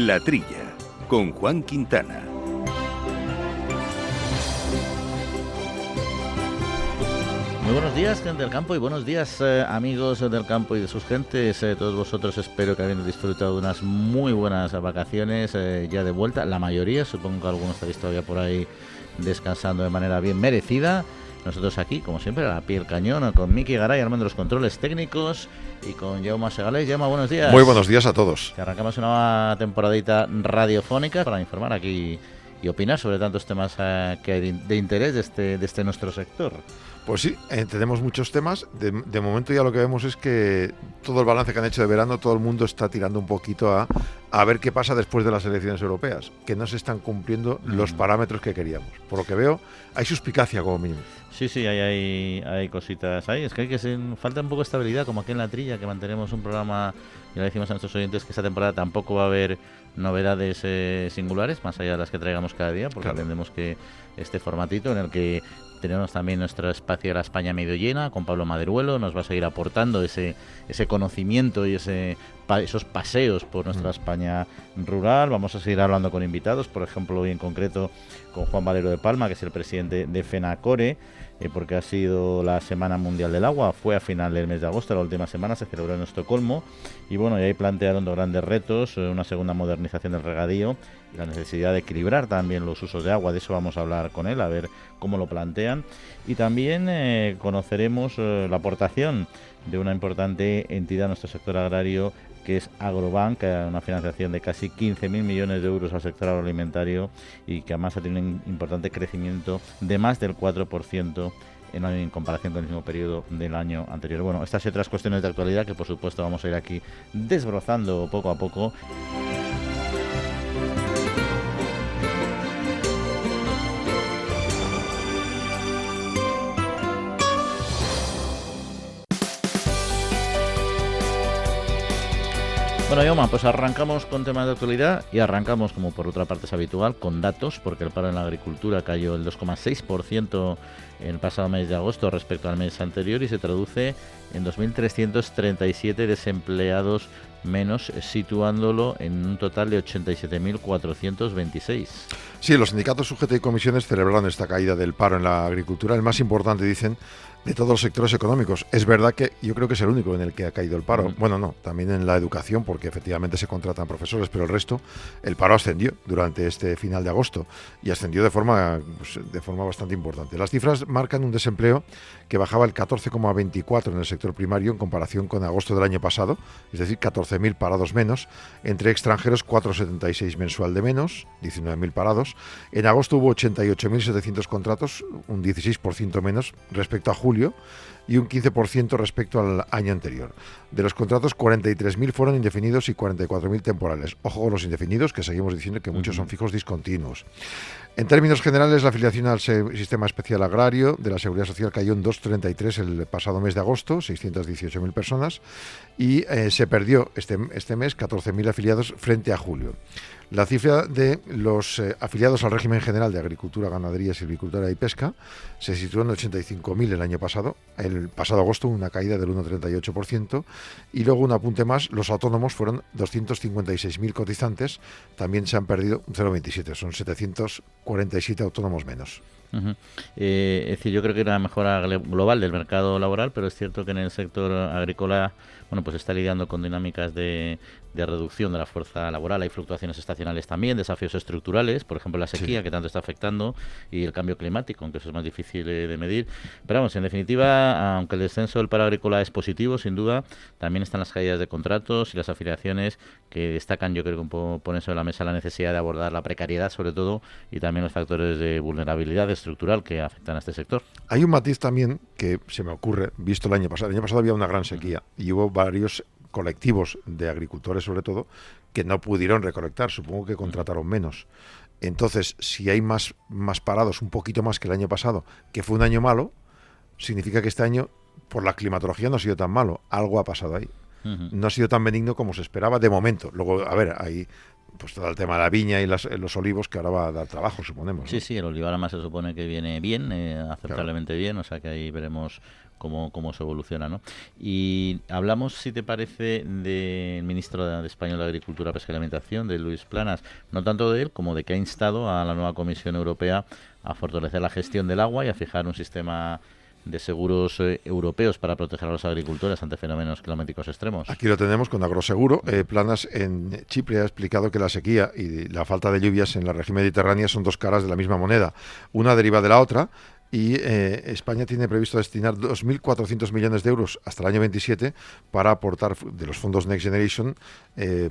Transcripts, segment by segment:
La Trilla, con Juan Quintana. Muy buenos días, gente del campo, y buenos días, amigos del campo y de sus gentes. Todos vosotros espero que hayan disfrutado de unas muy buenas vacaciones ya de vuelta. La mayoría, supongo que algunos estáis todavía por ahí descansando de manera bien merecida. Nosotros aquí, como siempre, a la pie del cañón, con Miki Garay armando los controles técnicos y con Jaume Segales. Jaume, buenos días. Muy buenos días a todos. Que arrancamos una nueva temporadita radiofónica para informar aquí y opinar sobre tantos temas que hay de interés de este nuestro sector. Pues sí, tenemos muchos temas. De momento ya lo que vemos es que todo el balance que han hecho de verano, todo el mundo está tirando un poquito a ver qué pasa después de las elecciones europeas, que no se están cumpliendo los parámetros que queríamos. Por lo que veo, hay suspicacia como mínimo. Sí, hay cositas ahí. Es que falta un poco de estabilidad, como aquí en La Trilla, que mantenemos un programa, ya le decimos a nuestros oyentes que esta temporada tampoco va a haber novedades singulares, más allá de las que traigamos cada día, porque entendemos que este formatito en el que tenemos también nuestro espacio de la España medio llena, con Pablo Maderuelo, nos va a seguir aportando ese conocimiento y esos paseos por nuestra España rural. Vamos a seguir hablando con invitados, por ejemplo, hoy en concreto con Juan Valero de Palma, que es el presidente de FENACORE, porque ha sido la Semana Mundial del Agua, fue a final del mes de agosto, la última semana se celebró en Estocolmo, y bueno, y ahí plantearon dos grandes retos, una segunda modernización del regadío y la necesidad de equilibrar también los usos de agua. De eso vamos a hablar con él, a ver cómo lo plantean, y también conoceremos la aportación de una importante entidad en nuestro sector agrario, que es Agrobank, una financiación de casi 15.000 millones de euros al sector agroalimentario y que además ha tenido un importante crecimiento de más del 4% en comparación con el mismo periodo del año anterior. Bueno, estas y otras cuestiones de actualidad que por supuesto vamos a ir aquí desbrozando poco a poco. Bueno, Yoma, pues arrancamos con temas de actualidad y arrancamos, como por otra parte es habitual, con datos, porque el paro en la agricultura cayó el 2,6% en el pasado mes de agosto respecto al mes anterior y se traduce en 2.337 desempleados menos, situándolo en un total de 87.426. Sí, los sindicatos UGT y comisiones celebraron esta caída del paro en la agricultura, el más importante, dicen, de todos los sectores económicos. Es verdad que yo creo que es el único en el que ha caído el paro. Bueno, no, también en la educación, porque efectivamente se contratan profesores, pero el resto, el paro ascendió durante este final de agosto y ascendió de forma bastante importante. Las cifras marcan un desempleo que bajaba el 14,24 en el sector primario en comparación con agosto del año pasado, es decir, 14.000 parados menos, entre extranjeros 4,76 mensual de menos, 19.000 parados. En agosto hubo 88.700 contratos, un 16% menos respecto a julio y un 15% respecto al año anterior. De los contratos, 43.000 fueron indefinidos y 44.000 temporales. Ojo con los indefinidos, que seguimos diciendo que muchos son fijos discontinuos. En términos generales, la afiliación al Sistema Especial Agrario de la Seguridad Social cayó en 2,33 el pasado mes de agosto, 618.000 personas, y se perdió este mes 14.000 afiliados frente a julio. La cifra de los afiliados al régimen general de agricultura, ganadería, silvicultura y pesca se situó en 85.000 el año pasado, el pasado agosto una caída del 1,38%, y luego un apunte más, los autónomos fueron 256.000 cotizantes, también se han perdido un 0,27, son 747 autónomos menos. Es decir, yo creo que era una mejora global del mercado laboral, pero es cierto que en el sector agrícola, bueno, pues está lidiando con dinámicas de reducción de la fuerza laboral. Hay fluctuaciones estacionales también, desafíos estructurales, por ejemplo la sequía, que tanto está afectando, y el cambio climático, aunque eso es más difícil de medir. Pero vamos, en definitiva, aunque el descenso del paro agrícola es positivo, sin duda, también están las caídas de contratos y las afiliaciones que destacan, yo creo que un poco ponen sobre la mesa la necesidad de abordar la precariedad, sobre todo, y también los factores de vulnerabilidad estructural que afectan a este sector. Hay un matiz también que se me ocurre, visto el año pasado. El año pasado había una gran sequía y hubo varios colectivos de agricultores, sobre todo, que no pudieron recolectar, supongo que contrataron menos. Entonces, si hay más parados, un poquito más que el año pasado, que fue un año malo, significa que este año, por la climatología, no ha sido tan malo. Algo ha pasado ahí. No ha sido tan benigno como se esperaba de momento. Luego, a ver, hay pues todo el tema de la viña y los olivos, que ahora va a dar trabajo, suponemos, ¿no? Sí, sí, el olivar además se supone que viene bien, aceptablemente bien, o sea que ahí veremos cómo se evoluciona, ¿no? Y hablamos, si te parece, del ministro de Español de Agricultura, Pesca y Alimentación, de Luis Planas, no tanto de él como de que ha instado a la nueva Comisión Europea a fortalecer la gestión del agua y a fijar un sistema de seguros europeos para proteger a los agricultores ante fenómenos climáticos extremos. Aquí lo tenemos con Agroseguro. Planas en Chipre ha explicado que la sequía y la falta de lluvias en la región mediterránea son dos caras de la misma moneda. Una deriva de la otra. Y España tiene previsto destinar 2.400 millones de euros hasta el año 27 para aportar de los fondos Next Generation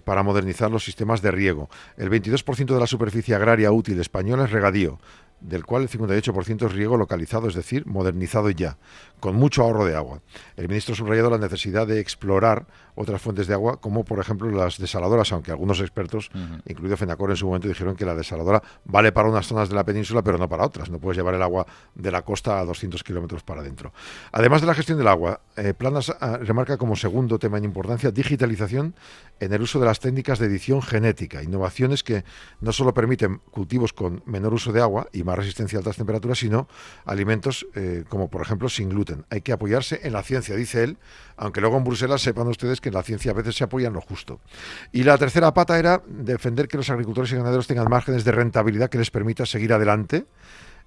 para modernizar los sistemas de riego. El 22% de la superficie agraria útil española es regadío, del cual el 58% es riego localizado, es decir, modernizado ya, con mucho ahorro de agua. El ministro ha subrayado la necesidad de explorar otras fuentes de agua, como por ejemplo las desaladoras, aunque algunos expertos, incluido Fenacor en su momento, dijeron que la desaladora vale para unas zonas de la península, pero no para otras. No puedes llevar el agua de la costa a 200 kilómetros para adentro. Además de la gestión del agua, Planas remarca como segundo tema en importancia digitalización en el uso de las técnicas de edición genética, innovaciones que no solo permiten cultivos con menor uso de agua y más resistencia a altas temperaturas, sino alimentos como por ejemplo sin gluten. Hay que apoyarse en la ciencia, dice él, aunque luego en Bruselas sepan ustedes que en la ciencia a veces se apoya en lo justo. Y la tercera pata era defender que los agricultores y ganaderos tengan márgenes de rentabilidad que les permita seguir adelante.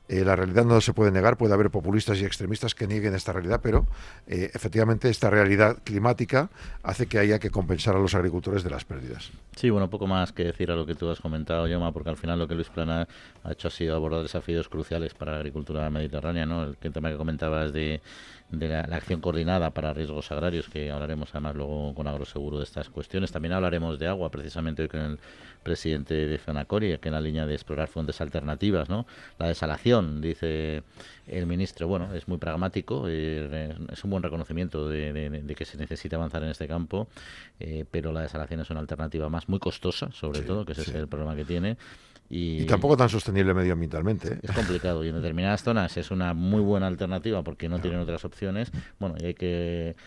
La realidad no se puede negar, puede haber populistas y extremistas que nieguen esta realidad, pero efectivamente esta realidad climática hace que haya que compensar a los agricultores de las pérdidas. Sí, bueno, poco más que decir a lo que tú has comentado, Jaume, porque al final lo que Luis Planas ha hecho ha sido abordar desafíos cruciales para la agricultura mediterránea, ¿no? El tema que comentabas de la acción coordinada para riesgos agrarios, que hablaremos además luego con Agroseguro de estas cuestiones. También hablaremos de agua, precisamente hoy con el presidente de Fenacor, que en la línea de explorar fuentes alternativas, ¿no? La desalación, dice el ministro, bueno, es muy pragmático, es un buen reconocimiento de que se necesita avanzar en este campo, pero la desalación es una alternativa más muy costosa, sobre todo, que ese es el problema que tiene. Y tampoco tan sostenible medioambientalmente, ¿eh? Es complicado, y en determinadas zonas es una muy buena alternativa porque no tienen otras opciones. Bueno, y hay que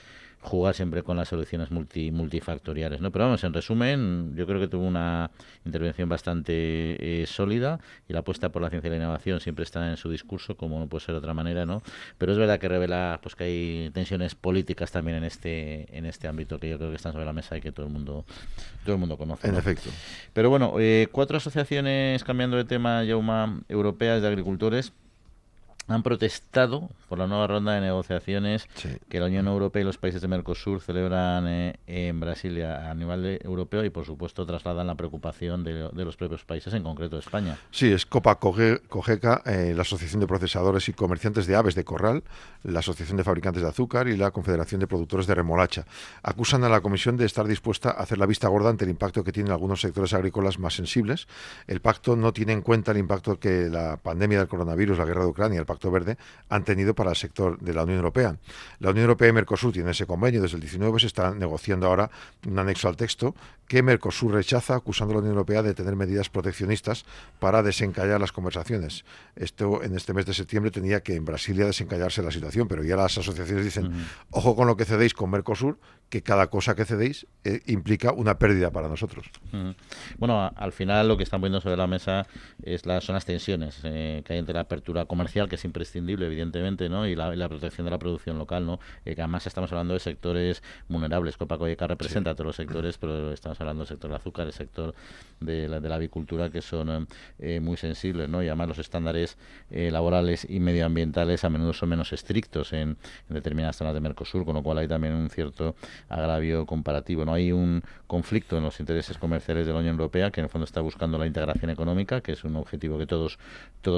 jugar siempre con las soluciones multifactoriales, ¿no? Pero vamos, en resumen, yo creo que tuvo una intervención bastante sólida, y la apuesta por la ciencia y la innovación siempre está en su discurso, como no puede ser de otra manera, ¿no? Pero es verdad que revela pues que hay tensiones políticas también en este ámbito, que yo creo que están sobre la mesa y que todo el mundo conoce, ¿no? En efecto. Pero bueno, 4 asociaciones, cambiando de tema, Jaume, europeas de agricultores, han protestado por la nueva ronda de negociaciones que la Unión Europea y los países de Mercosur celebran en Brasilia a nivel europeo, y por supuesto trasladan la preocupación de los propios países, en concreto de España. Sí, es Copa Cogeca, la Asociación de Procesadores y Comerciantes de Aves de Corral, la Asociación de Fabricantes de Azúcar y la Confederación de Productores de Remolacha. Acusan a la Comisión de estar dispuesta a hacer la vista gorda ante el impacto que tienen algunos sectores agrícolas más sensibles. El pacto no tiene en cuenta el impacto que la pandemia del coronavirus, la guerra de Ucrania, el Pacto Verde han tenido para el sector de la Unión Europea. La Unión Europea y Mercosur tienen ese convenio desde el 19, se está negociando ahora un anexo al texto que Mercosur rechaza, acusando a la Unión Europea de tener medidas proteccionistas para desencallar las conversaciones. Esto en este mes de septiembre tenía que en Brasilia desencallarse la situación, pero ya las asociaciones dicen, ojo con lo que cedéis con Mercosur, que cada cosa que cedéis implica una pérdida para nosotros. Bueno, al final lo que están poniendo sobre la mesa son las tensiones que hay entre la apertura comercial, que es imprescindible, evidentemente, ¿no? Y la protección de la producción local, ¿no? Que además estamos hablando de sectores vulnerables. Copa Cogeca representa a todos los sectores, pero estamos hablando del sector del azúcar, el sector de la avicultura, que son muy sensibles, ¿no? Y además los estándares laborales y medioambientales a menudo son menos estrictos en determinadas zonas de Mercosur, con lo cual hay también un cierto agravio comparativo, ¿no? Hay un conflicto en los intereses comerciales de la Unión Europea, que en el fondo está buscando la integración económica, que es un objetivo que todos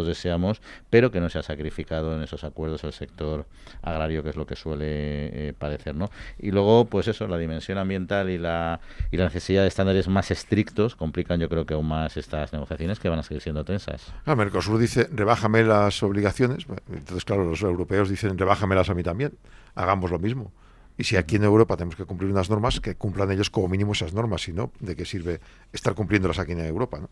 deseamos, pero que no se ha sacrificado en esos acuerdos el sector agrario, que es lo que suele parecer, ¿no? Y luego, pues eso, la dimensión ambiental y la necesidad de estándares más estrictos complican, yo creo que aún más estas negociaciones, que van a seguir siendo tensas. Mercosur dice, rebájame las obligaciones. Entonces, claro, los europeos dicen, rebájamelas a mí también. Hagamos lo mismo. Y si aquí en Europa tenemos que cumplir unas normas, que cumplan ellos como mínimo esas normas, si no, ¿de qué sirve estar cumpliéndolas aquí en Europa, ¿no?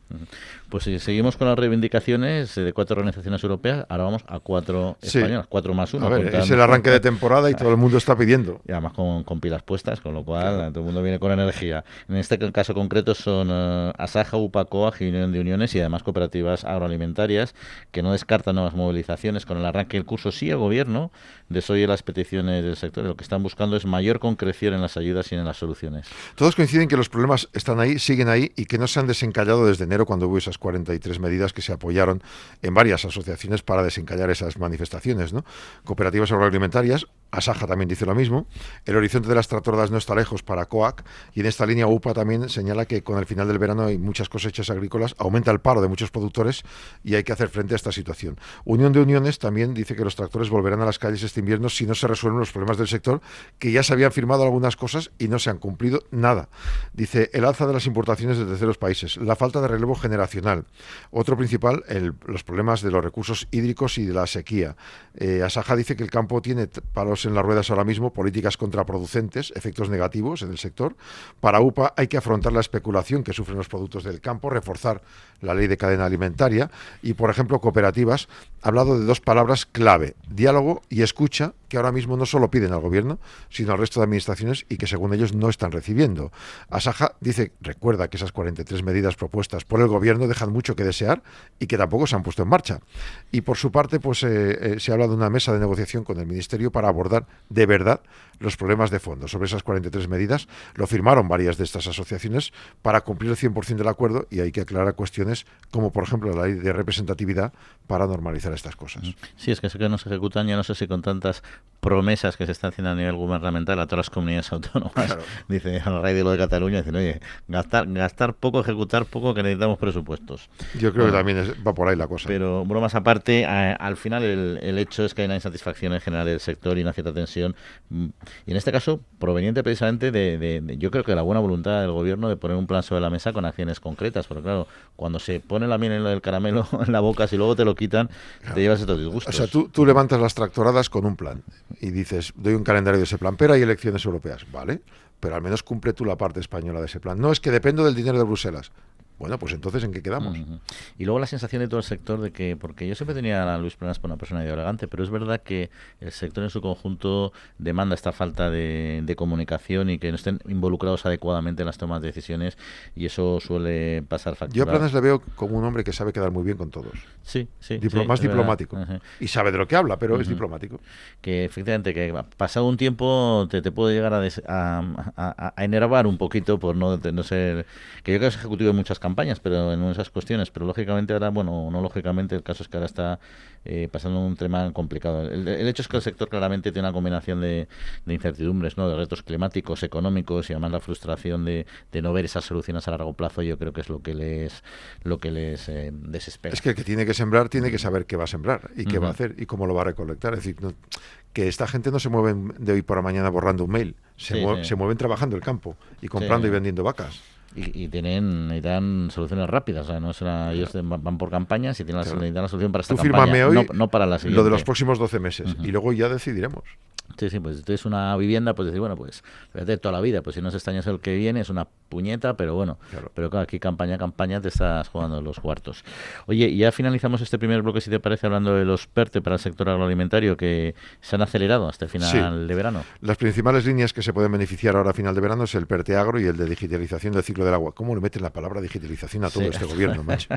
Pues si seguimos con las reivindicaciones de 4 organizaciones europeas, ahora vamos a 4 españolas, 4 más 1. A ver, es el arranque de temporada y todo el mundo está pidiendo. Y además con pilas puestas, con lo cual todo el mundo viene con energía. En este caso concreto son Asaja, UPA, COAG y Unión de Uniones y además cooperativas agroalimentarias que no descartan nuevas movilizaciones. Con el arranque del curso sí el gobierno desoye las peticiones del sector. Lo que están buscando es mayor concreción en las ayudas y en las soluciones. Todos coinciden que los problemas están ahí, siguen ahí y que no se han desencallado desde enero cuando hubo esas 43 medidas que se apoyaron en varias asociaciones para desencallar esas manifestaciones, ¿no? Cooperativas agroalimentarias, Asaja también dice lo mismo, el horizonte de las tractoradas no está lejos para COAC y en esta línea UPA también señala que con el final del verano hay muchas cosechas agrícolas, aumenta el paro de muchos productores y hay que hacer frente a esta situación. Unión de Uniones también dice que los tractores volverán a las calles este invierno si no se resuelven los problemas del sector, que ya se habían firmado algunas cosas y no se han cumplido nada. Dice el alza de las importaciones de terceros países, la falta de relevo generacional, otro principal, los problemas de los recursos hídricos y de la sequía. Asaja dice que el campo tiene palos en las ruedas ahora mismo, políticas contraproducentes, efectos negativos en el sector. Para UPA hay que afrontar la especulación que sufren los productos del campo, reforzar la ley de cadena alimentaria y, por ejemplo, cooperativas ha hablado de 2 palabras clave, diálogo y escucha, que ahora mismo no solo piden al gobierno, sino al resto de administraciones y que según ellos no están recibiendo. Asaja recuerda que esas 43 medidas propuestas por el gobierno dejan mucho que desear y que tampoco se han puesto en marcha. Y por su parte, pues se habla de una mesa de negociación con el Ministerio para abordar de verdad los problemas de fondo. Sobre esas 43 medidas lo firmaron varias de estas asociaciones para cumplir el 100% del acuerdo y hay que aclarar cuestiones como, por ejemplo, la ley de representatividad para normalizar estas cosas. Sí, es que sé que no se ejecutan, ya no sé si con tantas promesas que se están haciendo a nivel gubernamental a todas las comunidades autónomas. Claro. Dice a raíz de lo de Cataluña, dicen, oye, gastar poco, ejecutar poco, que necesitamos presupuestos. Yo creo que también va por ahí la cosa. Pero bromas aparte, al final el hecho es que hay una insatisfacción en general del sector y una cierta tensión, y en este caso proveniente precisamente de yo creo que la buena voluntad del gobierno de poner un plan sobre la mesa con acciones concretas, porque claro, cuando se pone la miel en el caramelo en la boca, si luego te lo quitan, claro, te llevas estos disgustos. O sea, tú levantas las tractoradas con un plan y dices, doy un calendario de ese plan, pero hay elecciones europeas, ¿vale? Pero al menos cumple tú la parte española de ese plan. No es que dependo del dinero de Bruselas. Bueno, pues entonces, ¿en qué quedamos? Y luego la sensación de todo el sector de que, porque yo siempre tenía a Luis Planas por una persona elegante, pero es verdad que el sector en su conjunto demanda esta falta de comunicación y que no estén involucrados adecuadamente en las tomas de decisiones, y eso suele pasar factura. Yo a Planas le veo como un hombre que sabe quedar muy bien con todos. Sí, sí. Más diplomático. Y sabe de lo que habla, pero es diplomático. Que efectivamente, que pasado un tiempo te puede llegar a enervar un poquito por no ser... Que yo creo que es ejecutivo de muchas campañas, pero en esas cuestiones, pero lógicamente ahora, bueno, no lógicamente, el caso es que ahora está pasando un tema complicado. El hecho es que el sector claramente tiene una combinación de incertidumbres, ¿no? De retos climáticos, económicos y además la frustración de no ver esas soluciones a largo plazo. Yo creo que es lo que les desespera. Es que el que tiene que sembrar tiene que saber qué va a sembrar y qué va a hacer y cómo lo va a recolectar. Es decir, que esta gente no se mueve de hoy para mañana borrando un mail, se mueven trabajando el campo y comprando y vendiendo vacas. Y necesitan soluciones rápidas, o sea, no es ellos van por campañas y necesitan la solución para esta campaña, hoy no para la siguiente. Lo de los próximos 12 meses y luego ya decidiremos. Sí, pues si tienes una vivienda, pues decir, bueno, pues fíjate toda la vida, pues si no es este año es el que viene, es una puñeta, pero bueno, pero claro, aquí campaña te estás jugando los cuartos. Oye, y ya finalizamos este primer bloque, si te parece, hablando de los PERTE para el sector agroalimentario que se han acelerado hasta el final de verano. Las principales líneas que se pueden beneficiar ahora a final de verano es el PERTE Agro y el de digitalización del ciclo del agua. ¿Cómo le meten la palabra digitalización a todo este gobierno, macho?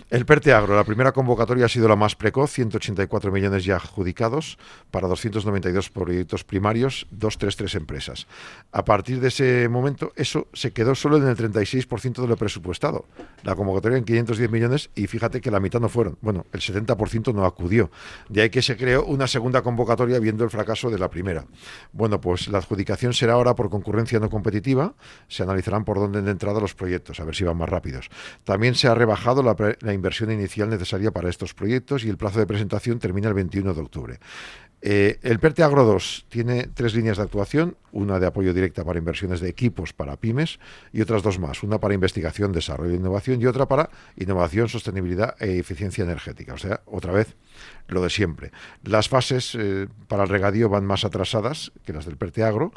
El PERTE Agro, la primera convocatoria ha sido la más precoz, 184 millones ya adjudicados para 292 proyectos primarios, 233 empresas. A partir de ese momento, eso se quedó solo en el 36% de lo presupuestado. La convocatoria en 510 millones y fíjate que la mitad no fueron. Bueno, el 70% no acudió. De ahí que se creó una segunda convocatoria viendo el fracaso de la primera. Bueno, pues la adjudicación será ahora por concurrencia no competitiva. Se analizarán por dónde de entrada los proyectos, a ver si van más rápidos. También se ha rebajado la inversión inicial necesaria para estos proyectos y el plazo de presentación termina el 21 de octubre. El PERTE Agro 2 tiene 3 líneas de actuación, una de apoyo directa para inversiones de equipos para pymes y otras 2 más, una para investigación, desarrollo e innovación y otra para innovación, sostenibilidad e eficiencia energética. O sea, otra vez, lo de siempre. Las fases para el regadío van más atrasadas que las del PERTE Agro.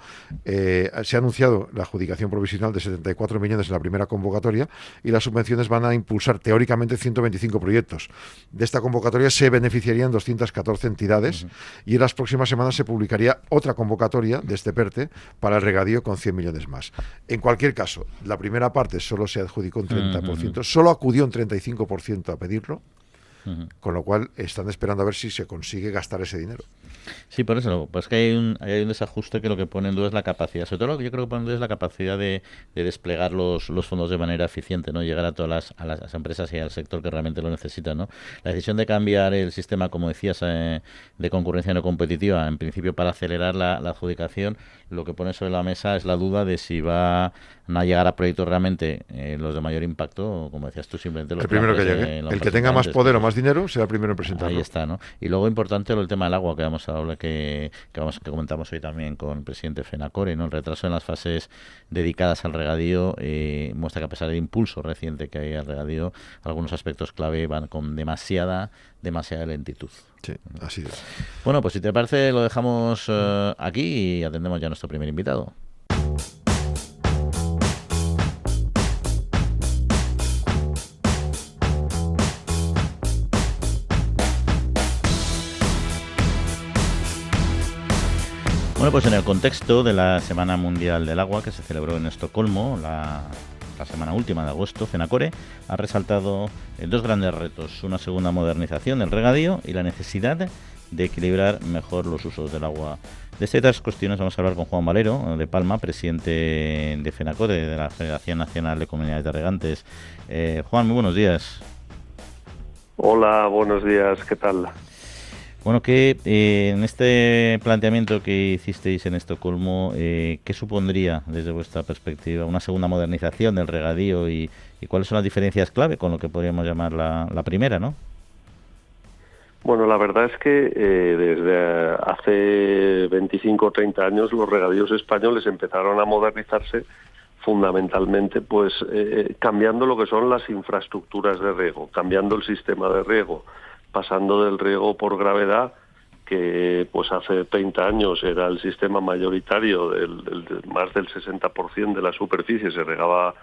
Se ha anunciado la adjudicación provisional de 74 millones en la primera convocatoria y las subvenciones van a impulsar teóricamente 125 proyectos. De esta convocatoria se beneficiarían 214 entidades y en las próximas semanas se publicaría otra convocatoria de este PERTE para el regadío con 100 millones más. En cualquier caso, la primera parte solo se adjudicó un 30%, solo acudió un 35% a pedirlo, con lo cual están esperando a ver si se consigue gastar ese dinero. Sí, por eso, pues que hay un desajuste que lo que pone en duda es la capacidad. Sobre todo lo que yo creo que pone en duda es la capacidad de desplegar los fondos de manera eficiente, ¿no? Llegar a todas las empresas y al sector que realmente lo necesita, ¿no? La decisión de cambiar el sistema, como decías, de concurrencia no competitiva, en principio para acelerar la adjudicación, lo que pone sobre la mesa es la duda de si van a llegar a proyectos realmente los de mayor impacto, o como decías tú, simplemente los el primero que llegue. El que tenga más poder o más dinero será el primero en presentarlo. Ahí está, ¿no? Y luego importante el tema del agua, que vamos a hablar, que comentamos hoy también con el presidente FENACORE, ¿no? El retraso en las fases dedicadas al regadío muestra que a pesar del impulso reciente que hay al regadío, algunos aspectos clave van con demasiada lentitud. Sí, así es. Bueno, pues si te parece lo dejamos aquí y atendemos ya a nuestro primer invitado. Bueno, pues en el contexto de la Semana Mundial del Agua que se celebró en Estocolmo, la semana última de agosto, FENACORE ha resaltado 2 grandes retos: una segunda modernización del regadío y la necesidad de equilibrar mejor los usos del agua. De estas cuestiones vamos a hablar con Juan Valero, de Palma, presidente de FENACORE, de la Federación Nacional de Comunidades de Regantes. Juan, muy buenos días. Hola, buenos días, ¿qué tal? Bueno, que en este planteamiento que hicisteis en Estocolmo, ¿qué supondría desde vuestra perspectiva una segunda modernización del regadío y cuáles son las diferencias clave con lo que podríamos llamar la primera, ¿no? Bueno, la verdad es que desde hace 25 o 30 años los regadíos españoles empezaron a modernizarse fundamentalmente pues cambiando lo que son las infraestructuras de riego, cambiando el sistema de riego, pasando del riego por gravedad, que pues hace 30 años era el sistema mayoritario, más del 60% de la superficie se regaba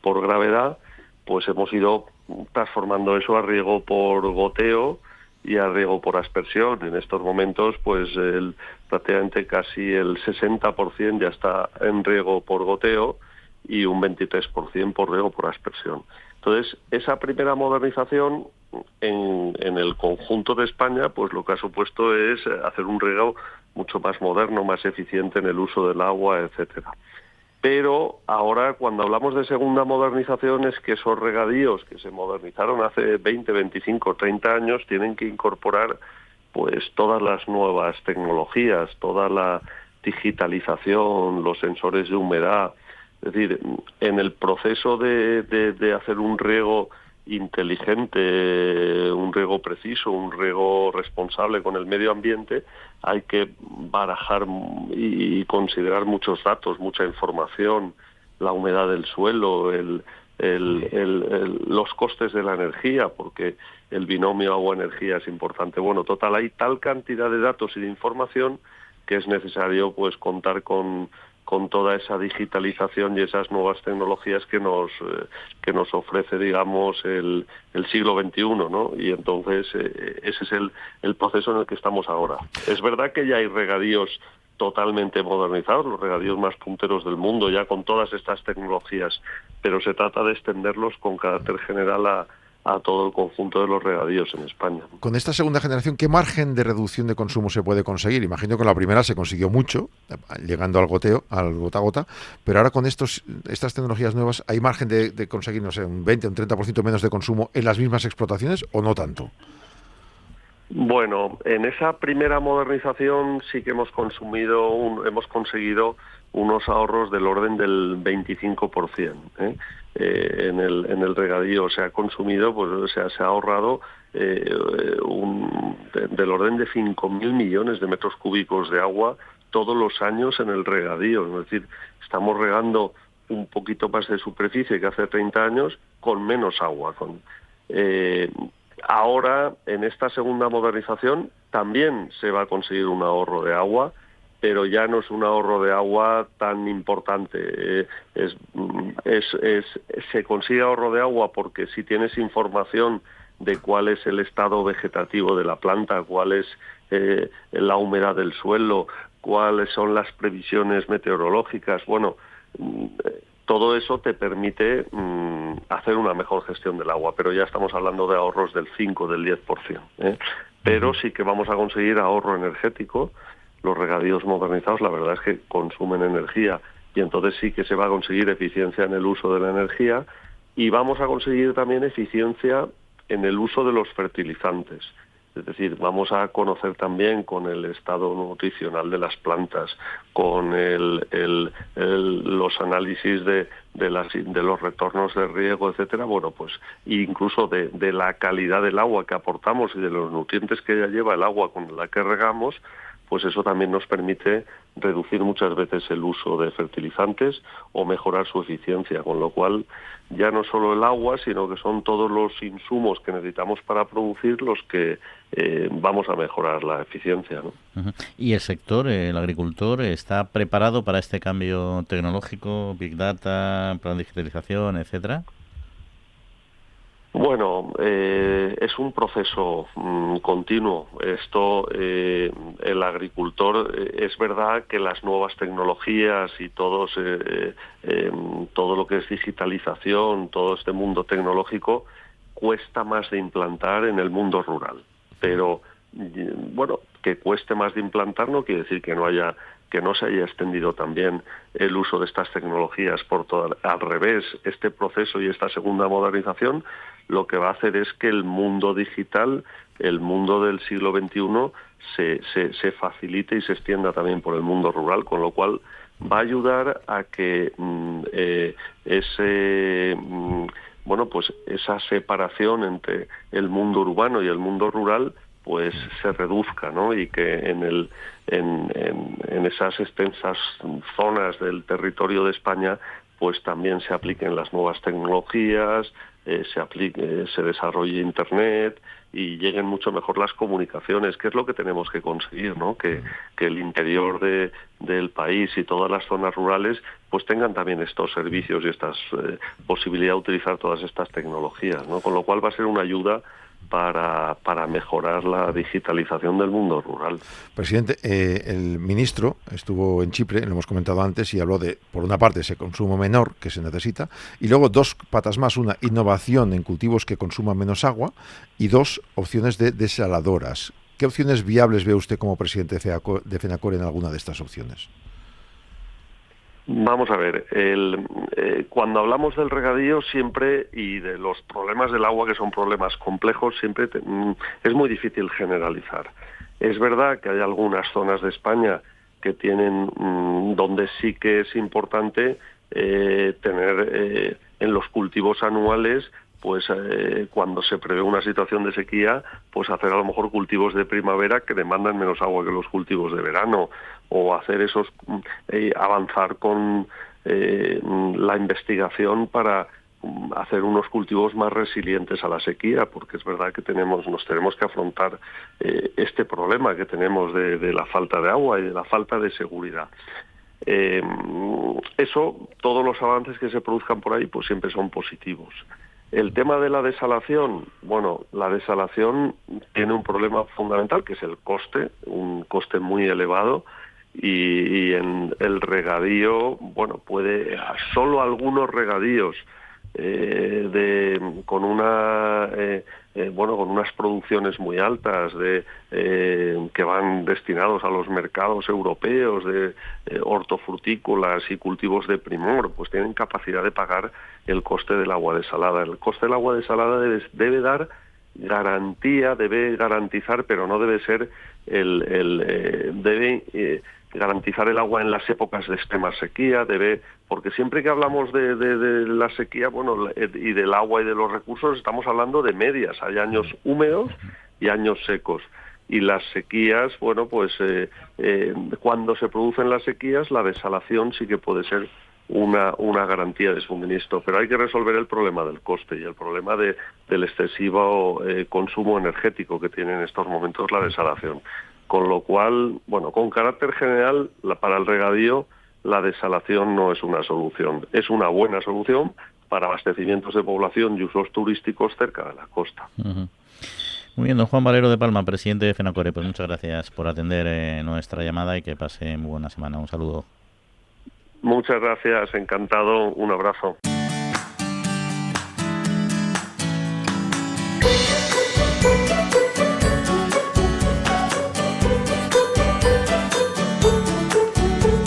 por gravedad, pues hemos ido transformando eso a riego por goteo y a riego por aspersión. En estos momentos pues prácticamente casi el 60% ya está en riego por goteo y un 23% por riego por aspersión. Entonces, esa primera modernización en el conjunto de España, pues lo que ha supuesto es hacer un riego mucho más moderno, más eficiente en el uso del agua, etcétera. Pero ahora, cuando hablamos de segunda modernización, es que esos regadíos que se modernizaron hace 20, 25, 30 años tienen que incorporar pues todas las nuevas tecnologías, toda la digitalización, los sensores de humedad. Es decir, en el proceso de hacer un riego inteligente, un riego preciso, un riego responsable con el medio ambiente, hay que barajar y considerar muchos datos, mucha información, la humedad del suelo, los costes de la energía, porque el binomio agua-energía es importante. Bueno, total, hay tal cantidad de datos y de información que es necesario pues contar con toda esa digitalización y esas nuevas tecnologías que nos ofrece, digamos, el siglo XXI, ¿no? Y entonces ese es el proceso en el que estamos ahora. Es verdad que ya hay regadíos totalmente modernizados, los regadíos más punteros del mundo, ya con todas estas tecnologías, pero se trata de extenderlos con carácter general a todo el conjunto de los regadíos en España. Con esta segunda generación, ¿qué margen de reducción de consumo se puede conseguir? Imagino que con la primera se consiguió mucho, llegando al goteo, al gota a gota, pero ahora con estas tecnologías nuevas, ¿hay margen de conseguir, no sé, un 20 o un 30% menos de consumo en las mismas explotaciones o no tanto? Bueno, en esa primera modernización sí que hemos conseguido unos ahorros del orden del 25%. En el regadío se ha consumido, pues o sea, se ha ahorrado del orden de 5.000 millones de metros cúbicos de agua todos los años en el regadío. Es decir, estamos regando un poquito más de superficie que hace 30 años con menos agua. Ahora, en esta segunda modernización, también se va a conseguir un ahorro de agua, pero ya no es un ahorro de agua tan importante. Se consigue ahorro de agua porque si tienes información de cuál es el estado vegetativo de la planta, cuál es la humedad del suelo, cuáles son las previsiones meteorológicas, bueno, todo eso te permite hacer una mejor gestión del agua, pero ya estamos hablando de ahorros del 5, del 10%. Pero sí que vamos a conseguir ahorro energético. Los regadíos modernizados, la verdad es que consumen energía y entonces sí que se va a conseguir eficiencia en el uso de la energía y vamos a conseguir también eficiencia en el uso de los fertilizantes. Es decir, vamos a conocer también con el estado nutricional de las plantas, con los análisis de los retornos de riego, etcétera. Bueno, pues incluso de la calidad del agua que aportamos y de los nutrientes que ya lleva el agua con la que regamos, pues eso también nos permite reducir muchas veces el uso de fertilizantes o mejorar su eficiencia, con lo cual ya no solo el agua, sino que son todos los insumos que necesitamos para producir los que vamos a mejorar la eficiencia, ¿no? ¿Y el sector, el agricultor, está preparado para este cambio tecnológico, Big Data, plan de digitalización, etcétera? Bueno, es un proceso continuo. Esto, el agricultor, es verdad que las nuevas tecnologías y todo lo que es digitalización, todo este mundo tecnológico, cuesta más de implantar en el mundo rural. Pero, bueno, que cueste más de implantar no quiere decir que no se haya extendido también el uso de estas tecnologías por todo. Al revés, este proceso y esta segunda modernización lo que va a hacer es que el mundo digital, el mundo del siglo XXI, se facilite y se extienda también por el mundo rural, con lo cual va a ayudar a que esa separación entre el mundo urbano y el mundo rural pues se reduzca, ¿no? Y que en esas extensas zonas del territorio de España pues también se apliquen las nuevas tecnologías, se desarrolle Internet y lleguen mucho mejor las comunicaciones, que es lo que tenemos que conseguir, ¿no? Que el interior del país y todas las zonas rurales pues tengan también estos servicios y estas posibilidad de utilizar todas estas tecnologías, ¿no? Con lo cual va a ser una ayuda para mejorar la digitalización del mundo rural. Presidente, el ministro estuvo en Chipre, lo hemos comentado antes, y habló de, por una parte, ese consumo menor que se necesita, y luego dos patas más: una, innovación en cultivos que consuman menos agua, y dos, opciones de desaladoras. ¿Qué opciones viables ve usted como presidente de FENACOR en alguna de estas opciones? Vamos a ver, cuando hablamos del regadío siempre y de los problemas del agua, que son problemas complejos, siempre es muy difícil generalizar. Es verdad que hay algunas zonas de España que tienen donde sí que es importante tener en los cultivos anuales, pues cuando se prevé una situación de sequía, pues hacer a lo mejor cultivos de primavera que demandan menos agua que los cultivos de verano, o hacer avanzar con la investigación para hacer unos cultivos más resilientes a la sequía, porque es verdad que nos tenemos que afrontar este problema que tenemos de la falta de agua y de la falta de seguridad. Todos los avances que se produzcan por ahí, pues siempre son positivos. El tema de la desalación, bueno, la desalación tiene un problema fundamental, que es el coste, un coste muy elevado, y en el regadío, bueno, solo algunos regadíos con unas producciones muy altas que van destinados a los mercados europeos de hortofrutícolas y cultivos de primor, pues tienen capacidad de pagar el coste del agua desalada. El coste del agua desalada debe dar garantía, debe garantizar, pero no debe ser debe garantizar el agua en las épocas de extrema sequía, porque siempre que hablamos de la sequía, y del agua y de los recursos, estamos hablando de medias. Hay años húmedos y años secos. Y las sequías, cuando se producen las sequías, la desalación sí que puede ser una garantía de suministro, pero hay que resolver el problema del coste y el problema del excesivo consumo energético que tiene en estos momentos la desalación. Con lo cual, con carácter general, para el regadío, la desalación no es una solución. Es una buena solución para abastecimientos de población y usos turísticos cerca de la costa. Uh-huh. Muy bien, don Juan Valero de Palma, presidente de FENACORE, pues muchas gracias por atender nuestra llamada y que pase muy buena semana. Un saludo. Muchas gracias, encantado, un abrazo.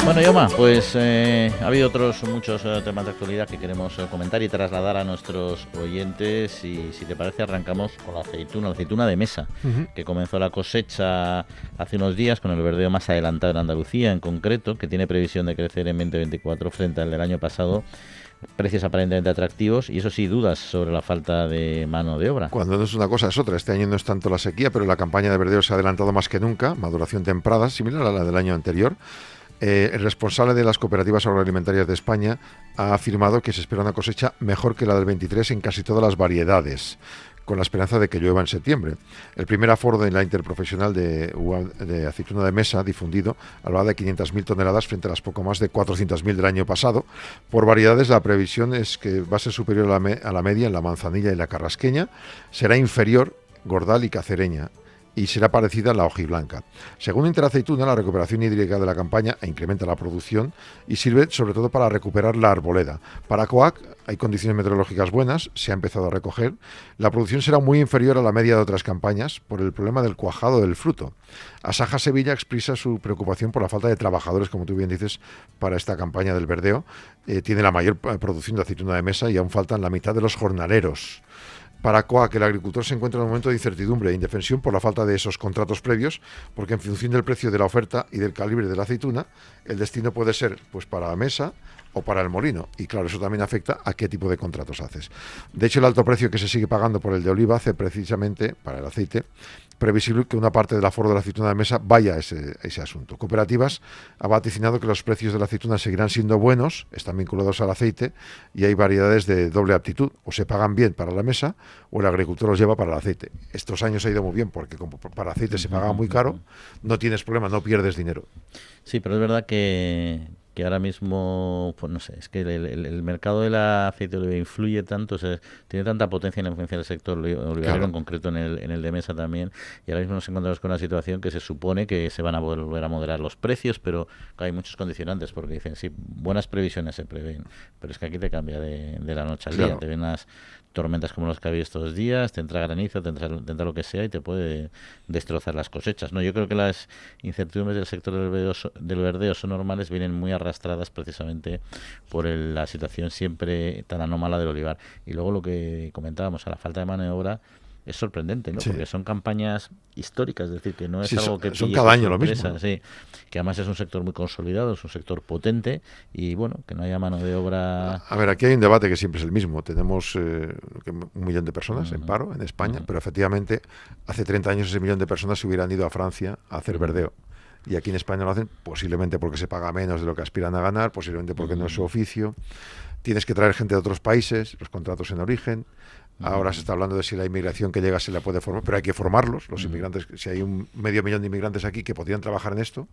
Bueno, Yoma, pues ha habido otros muchos temas de actualidad que queremos comentar y trasladar a nuestros oyentes, y si te parece arrancamos con la aceituna de mesa, que comenzó la cosecha hace unos días con el verdeo más adelantado en Andalucía en concreto, que tiene previsión de crecer en 2024 frente al del año pasado. Precios aparentemente atractivos y eso sí, dudas sobre la falta de mano de obra. Cuando no es una cosa es otra. Este año no es tanto la sequía, pero la campaña de verdeo se ha adelantado más que nunca, maduración temprana, similar a la del año anterior. El responsable de las cooperativas agroalimentarias de España ha afirmado que se espera una cosecha mejor que la del 23 en casi todas las variedades, con la esperanza de que llueva en septiembre. El primer aforo de la interprofesional de aceituna de mesa difundido hablaba de 500.000 toneladas frente a las poco más de 400.000 del año pasado. Por variedades, la previsión es que va a ser superior a la media en la manzanilla y la carrasqueña, será inferior Gordal y Cacereña, y será parecida a la hojiblanca. Según Interaceituna, la recuperación hídrica de la campaña incrementa la producción y sirve sobre todo para recuperar la arboleda. Para Coac hay condiciones meteorológicas buenas, se ha empezado a recoger. La producción será muy inferior a la media de otras campañas por el problema del cuajado del fruto. Asaja Sevilla expresa su preocupación por la falta de trabajadores, como tú bien dices, para esta campaña del verdeo. Tiene la mayor producción de aceituna de mesa y aún faltan la mitad de los jornaleros. Para Coac, el agricultor se encuentra en un momento de incertidumbre e indefensión por la falta de esos contratos previos, porque en función del precio de la oferta y del calibre de la aceituna, el destino puede ser pues para la mesa o para el molino. Y claro, eso también afecta a qué tipo de contratos haces. De hecho, el alto precio que se sigue pagando por el de oliva hace precisamente, para el aceite, previsible que una parte del aforo de la aceituna de mesa vaya a ese asunto. Cooperativas ha vaticinado que los precios de la aceituna seguirán siendo buenos, están vinculados al aceite y hay variedades de doble aptitud, o se pagan bien para la mesa o el agricultor los lleva para el aceite. Estos años ha ido muy bien porque como para aceite se paga muy caro, no tienes problema, no pierdes dinero. Sí, pero es verdad que ahora mismo, pues no sé, es que el mercado del aceite de oliva influye tanto, o sea, tiene tanta potencia en la influencia del sector olivarero, claro, en concreto en el de mesa también, y ahora mismo nos encontramos con una situación que se supone que se van a volver a moderar los precios, pero hay muchos condicionantes, porque dicen, sí, buenas previsiones se prevén, pero es que aquí te cambia de la noche al día, te ven las tormentas como los que ha habido estos días, te entra granizo, te entra lo que sea y te puede destrozar las cosechas, ¿no? Yo creo que las incertidumbres del sector del verdeo son normales, vienen muy arrastradas precisamente por la situación siempre tan anómala del olivar. Y luego lo que comentábamos, a la falta de mano de obra, es sorprendente, ¿no? Sí. Porque son campañas históricas, es decir, que no es algo que son cada año lo mismo. Sí, que además es un sector muy consolidado, es un sector potente y bueno, que no haya mano de obra. A ver, aquí hay un debate que siempre es el mismo. Tenemos 1 millón de personas en paro en España, pero efectivamente hace 30 años ese 1 millón de personas se hubieran ido a Francia a hacer verdeo. Y aquí en España lo hacen posiblemente porque se paga menos de lo que aspiran a ganar, posiblemente porque no es su oficio. Tienes que traer gente de otros países, los contratos en origen. Ahora se está hablando de si la inmigración que llega se la puede formar, pero hay que formarlos. Los inmigrantes, si hay 500.000 de inmigrantes aquí que podrían trabajar en esto,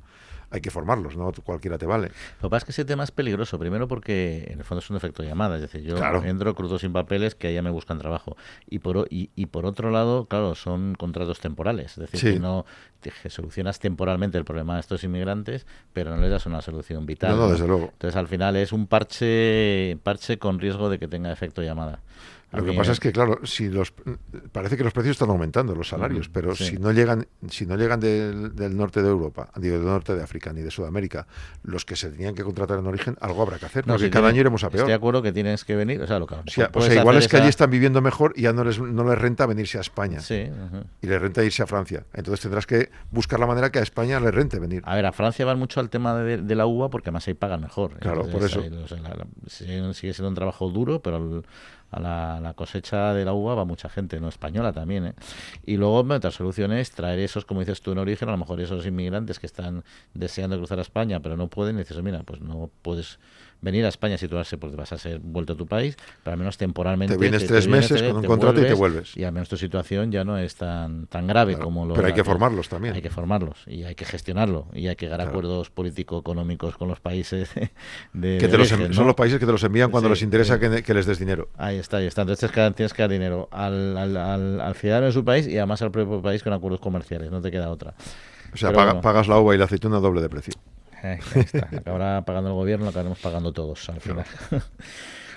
hay que formarlos, no cualquiera te vale. Lo que pasa es que ese tema es peligroso, primero porque en el fondo es un efecto llamada, es decir, yo entro crudo sin papeles que allá me buscan trabajo. Y por otro lado, claro, son contratos temporales, es decir, que no que solucionas temporalmente el problema de estos inmigrantes, pero no les das una solución vital. No, desde luego. Entonces al final es un parche con riesgo de que tenga efecto llamada. Lo que pasa es que, claro, parece que los precios están aumentando, los salarios, pero sí. si no llegan del norte de Europa, digo, del norte de África ni de Sudamérica, los que se tenían que contratar en origen, algo habrá que hacer, No, porque si cada año iremos a peor. Estoy de acuerdo que tienes que venir, o sea, lo que igual es que allí están viviendo mejor y ya no les renta venirse a España. Sí, y les renta irse a Francia. Entonces tendrás que buscar la manera que a España les rente venir. A ver, a Francia van mucho al tema de la uva porque además ahí pagan mejor. Claro, Entonces, por eso. Sigue siendo un trabajo duro, pero a la cosecha de la uva va mucha gente, no española también, ¿eh? Y luego otra solución es traer esos, como dices tú, en origen, a lo mejor esos inmigrantes que están deseando cruzar a España, pero no pueden, y dices, mira, pues no puedes venir a España a situarse porque vas a ser vuelto a tu país, pero al menos temporalmente te vienes 3 meses con un contrato y te vuelves. Y al menos tu situación ya no es tan grave, claro, como lo... Pero hay que formarlos también. Hay que formarlos y hay que gestionarlo y hay que llegar a acuerdos político-económicos con los países son los países que te los envían cuando les interesa que les des dinero. Ahí está. Entonces tienes que dar dinero al ciudadano de su país y además al propio país con acuerdos comerciales, no te queda otra. O sea, pagas la uva y la aceituna doble de precio. Ahí está. Acabará pagando el gobierno, lo acabaremos pagando todos al final.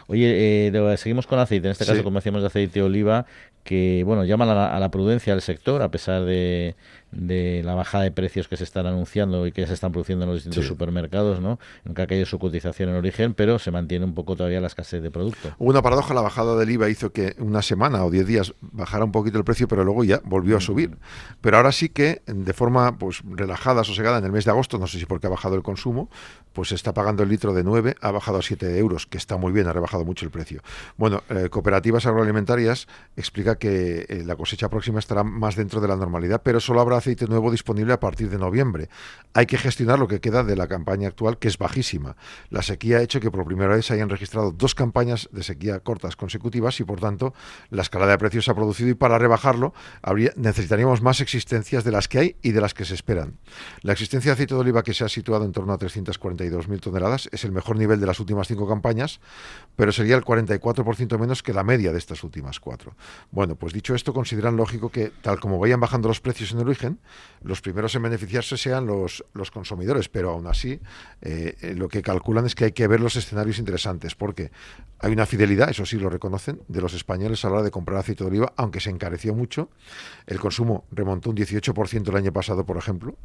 Oye, seguimos con aceite, en este caso, como decíamos, de aceite de oliva, que bueno, llaman a la prudencia del sector, a pesar de la bajada de precios que se están anunciando y que se están produciendo en los distintos supermercados, ¿no? Nunca ha caído su cotización en origen, pero se mantiene un poco todavía la escasez de producto. Hubo una paradoja, la bajada del IVA hizo que una semana o 10 días bajara un poquito el precio, pero luego ya volvió a subir. Pero ahora sí que, de forma pues relajada, sosegada, en el mes de agosto, no sé si porque ha bajado el consumo, pues se está pagando el litro de 9, ha bajado a 7 euros, que está muy bien, ha rebajado mucho el precio. Bueno, Cooperativas Agroalimentarias explica que la cosecha próxima estará más dentro de la normalidad, pero solo habrá aceite nuevo disponible a partir de noviembre. Hay que gestionar lo que queda de la campaña actual, que es bajísima. La sequía ha hecho que por primera vez se hayan registrado 2 campañas de sequía cortas consecutivas y, por tanto, la escalada de precios se ha producido y para rebajarlo necesitaríamos más existencias de las que hay y de las que se esperan. La existencia de aceite de oliva, que se ha situado en torno a 342.000 toneladas, es el mejor nivel de las últimas 5 campañas, pero sería el 44% menos que la media de estas últimas 4. Bueno, pues dicho esto, consideran lógico que, tal como vayan bajando los precios en origen, los primeros en beneficiarse sean los consumidores, pero aún así lo que calculan es que hay que ver los escenarios interesantes, porque hay una fidelidad, eso sí lo reconocen, de los españoles a la hora de comprar aceite de oliva, aunque se encareció mucho. El consumo remontó un 18% el año pasado, por ejemplo,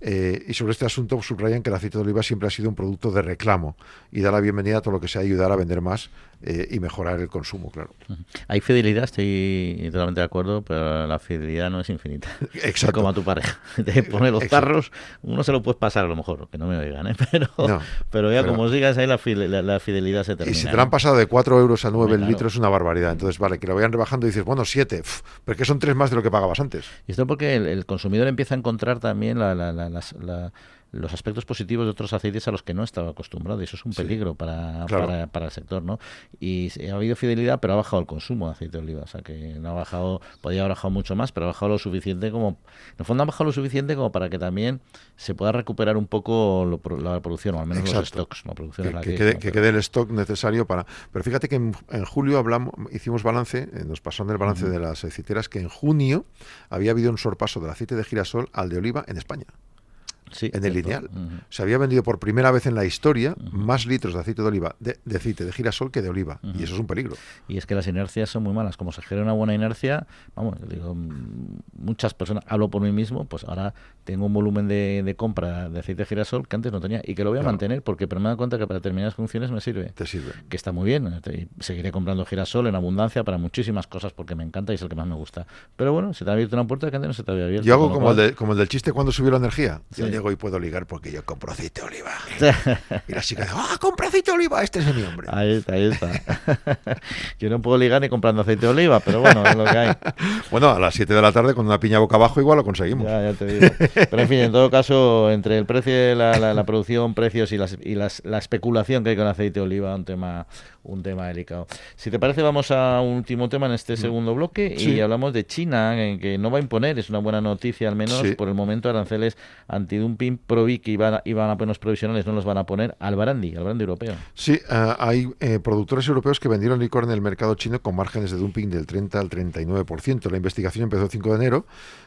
y sobre este asunto subrayan que el aceite de oliva siempre ha sido un producto de reclamo y da la bienvenida a todo lo que sea ayudar a vender más y mejorar el consumo, claro. Hay fidelidad, estoy totalmente de acuerdo, pero la fidelidad no es infinita. Exacto. Como a tu pareja. Te pone los tarros, uno se lo puedes pasar a lo mejor, que no me oigan, pero como sigas ahí la fidelidad se termina. Y si te lo han pasado de 4 euros a 9 el litro es una barbaridad. Entonces, vale, que lo vayan rebajando y dices, bueno, 7, pero es que son 3 más de lo que pagabas antes. Y esto porque el consumidor empieza a encontrar también los aspectos positivos de otros aceites a los que no estaba acostumbrado, y eso es un peligro para el sector, ¿no? Y ha habido fidelidad, pero ha bajado el consumo de aceite de oliva, o sea que no ha bajado, podía haber bajado mucho más, pero ha bajado lo suficiente como, en el fondo ha bajado lo suficiente como para que también se pueda recuperar un poco la producción, o al menos los stocks, la producción que quede el stock necesario para... Pero fíjate que en julio hicimos balance, nos pasó en el balance de las aceiteras, que en junio había habido un sorpaso del aceite de girasol al de oliva en España. Sí, en el lineal. Se había vendido por primera vez en la historia más litros de aceite de oliva, de aceite de girasol que de oliva. Y eso es un peligro. Y es que las inercias son muy malas. Como se genera una buena inercia, digo, muchas personas, hablo por mí mismo, pues ahora tengo un volumen de compra de aceite de girasol que antes no tenía y que lo voy a mantener porque me he dado cuenta que para determinadas funciones me sirve. Te sirve. Que está muy bien. Seguiré comprando girasol en abundancia para muchísimas cosas porque me encanta y es el que más me gusta. Pero bueno, se te ha abierto una puerta que antes no se te había abierto. Yo hago como el del chiste cuando subió la energía. Sí. Yo llego y puedo ligar porque yo compro aceite de oliva. Y la chica dice, compra aceite de oliva, este es mi hombre. Ahí está. Yo no puedo ligar ni comprando aceite de oliva, pero bueno, es lo que hay. Bueno, a las 7 de la tarde con una piña boca abajo igual lo conseguimos. Ya te digo. Pero en fin, en todo caso, entre el precio de la producción, precios y la especulación que hay con aceite de oliva, un tema delicado. Si te parece, vamos a un último tema en este segundo bloque y hablamos de China, que no va a imponer, es una buena noticia al menos por el momento, aranceles antidumping dumping pro-BIC que iban a poner los provisionales, no los van a poner al brandy europeo. Sí, hay productores europeos que vendieron licor en el mercado chino con márgenes de dumping del 30 al 39%. La investigación empezó el 5 de enero.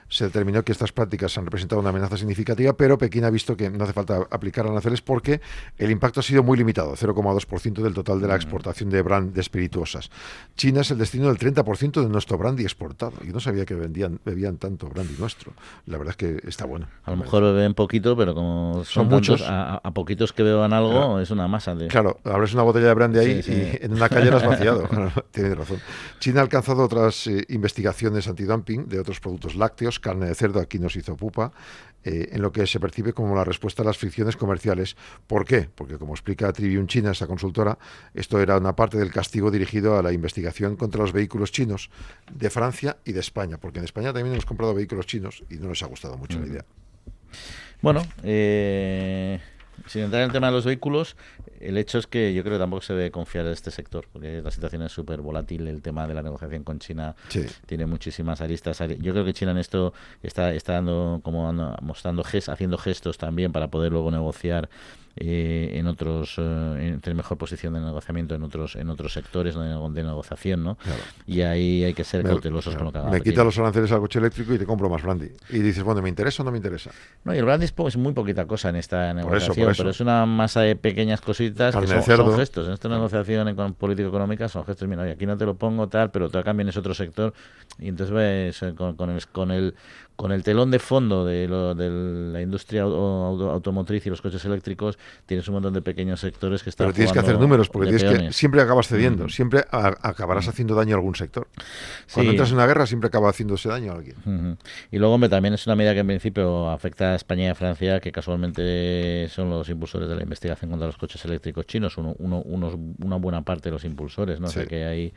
Se determinó que estas prácticas han representado una amenaza significativa, pero Pekín ha visto que no hace falta aplicar aranceles porque el impacto ha sido muy limitado, 0,2% del total de la exportación de brandy de espirituosas. China es el destino del 30% de nuestro brandy exportado. Yo no sabía que bebían tanto brandy nuestro. La verdad es que está bueno. A lo mejor beben poquito, pero como son muchos, a poquitos que beban algo, claro, es una masa. Claro, abres una botella de brandy ahí y en una calle la has vaciado. Tienes razón. China ha alcanzado otras investigaciones antidumping de otros productos lácteos, carne de cerdo, aquí nos hizo pupa, en lo que se percibe como la respuesta a las fricciones comerciales. ¿Por qué? Porque, como explica Tribune China, esa consultora, esto era una parte del castigo dirigido a la investigación contra los vehículos chinos de Francia y de España, porque en España también hemos comprado vehículos chinos y no les ha gustado mucho la idea. Bueno, sin entrar en el tema de los vehículos, el hecho es que yo creo que tampoco se debe confiar en este sector, porque la situación es súper volátil. El tema de la negociación con China tiene muchísimas aristas. Yo creo que China en esto está mostrando haciendo gestos también para poder luego negociar en otros, tener mejor posición de negociamiento en otros sectores de negociación, ¿no? Claro. Y ahí hay que ser cautelosos con lo que haga. Me quita los aranceles al coche eléctrico y te compro más brandy. Y dices, bueno, ¿me interesa o no me interesa? No, y el brandy es muy poquita cosa en esta negociación, por eso. Pero es una masa de pequeñas cositas que son gestos. En esta negociación político-económica son gestos. Mira, oye, aquí no te lo pongo tal, pero te cambien es otro sector. Y entonces ves con el telón de fondo de la industria automotriz y los coches eléctricos, tienes un montón de pequeños sectores que están Pero tienes que hacer números, porque tienes que siempre acabas cediendo, siempre acabarás haciendo daño a algún sector. Cuando entras en una guerra siempre acaba haciéndose daño a alguien. Y luego, hombre, también es una medida que en principio afecta a España y a Francia, que casualmente son los impulsores de la investigación contra los coches eléctricos chinos, una buena parte de los impulsores, ¿no? Sí. O sea que ahí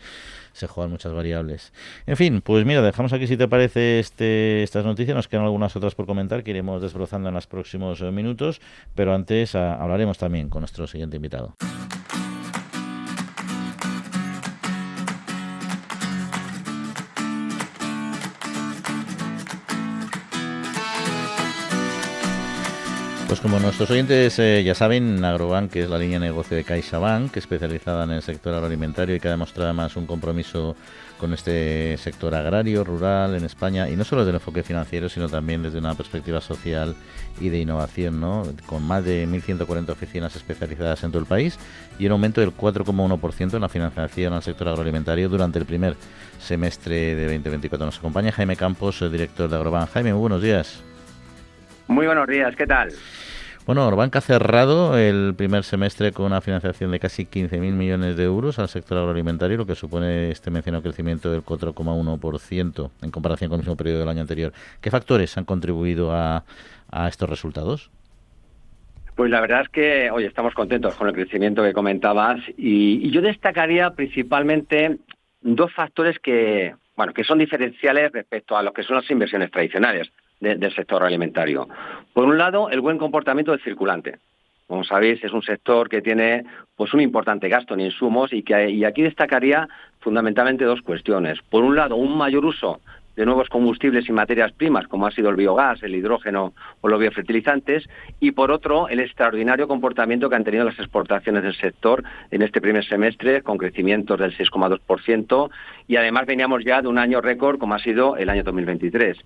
se juegan muchas variables. En fin, pues mira, dejamos aquí, si te parece, estas noticias. Nos quedan algunas otras por comentar que iremos desbrozando en los próximos minutos, pero antes hablaremos también con nuestro siguiente invitado. Pues como nuestros oyentes ya saben, Agrobank, que es la línea de negocio de CaixaBank, especializada en el sector agroalimentario y que ha demostrado además un compromiso con este sector agrario, rural en España, y no solo desde el enfoque financiero, sino también desde una perspectiva social y de innovación, ¿no? Con más de 1.140 oficinas especializadas en todo el país y un aumento del 4,1% en la financiación al sector agroalimentario durante el primer semestre de 2024. Nos acompaña Jaime Campos, el director de Agrobank. Jaime, muy buenos días. Muy buenos días, ¿qué tal? Bueno, Agrobank ha cerrado el primer semestre con una financiación de casi 15.000 millones de euros al sector agroalimentario, lo que supone este mencionado crecimiento del 4,1% en comparación con el mismo periodo del año anterior. ¿Qué factores han contribuido a estos resultados? Pues la verdad es que hoy estamos contentos con el crecimiento que comentabas y yo destacaría principalmente dos factores que son diferenciales respecto a lo que son las inversiones tradicionales del sector alimentario. Por un lado, el buen comportamiento del circulante. Como sabéis, es un sector que tiene pues un importante gasto en insumos y aquí destacaría fundamentalmente dos cuestiones. Por un lado, un mayor uso de nuevos combustibles y materias primas, como ha sido el biogás, el hidrógeno o los biofertilizantes, y por otro, el extraordinario comportamiento que han tenido las exportaciones del sector en este primer semestre, con crecimientos del 6,2%, y además veníamos ya de un año récord, como ha sido el año 2023.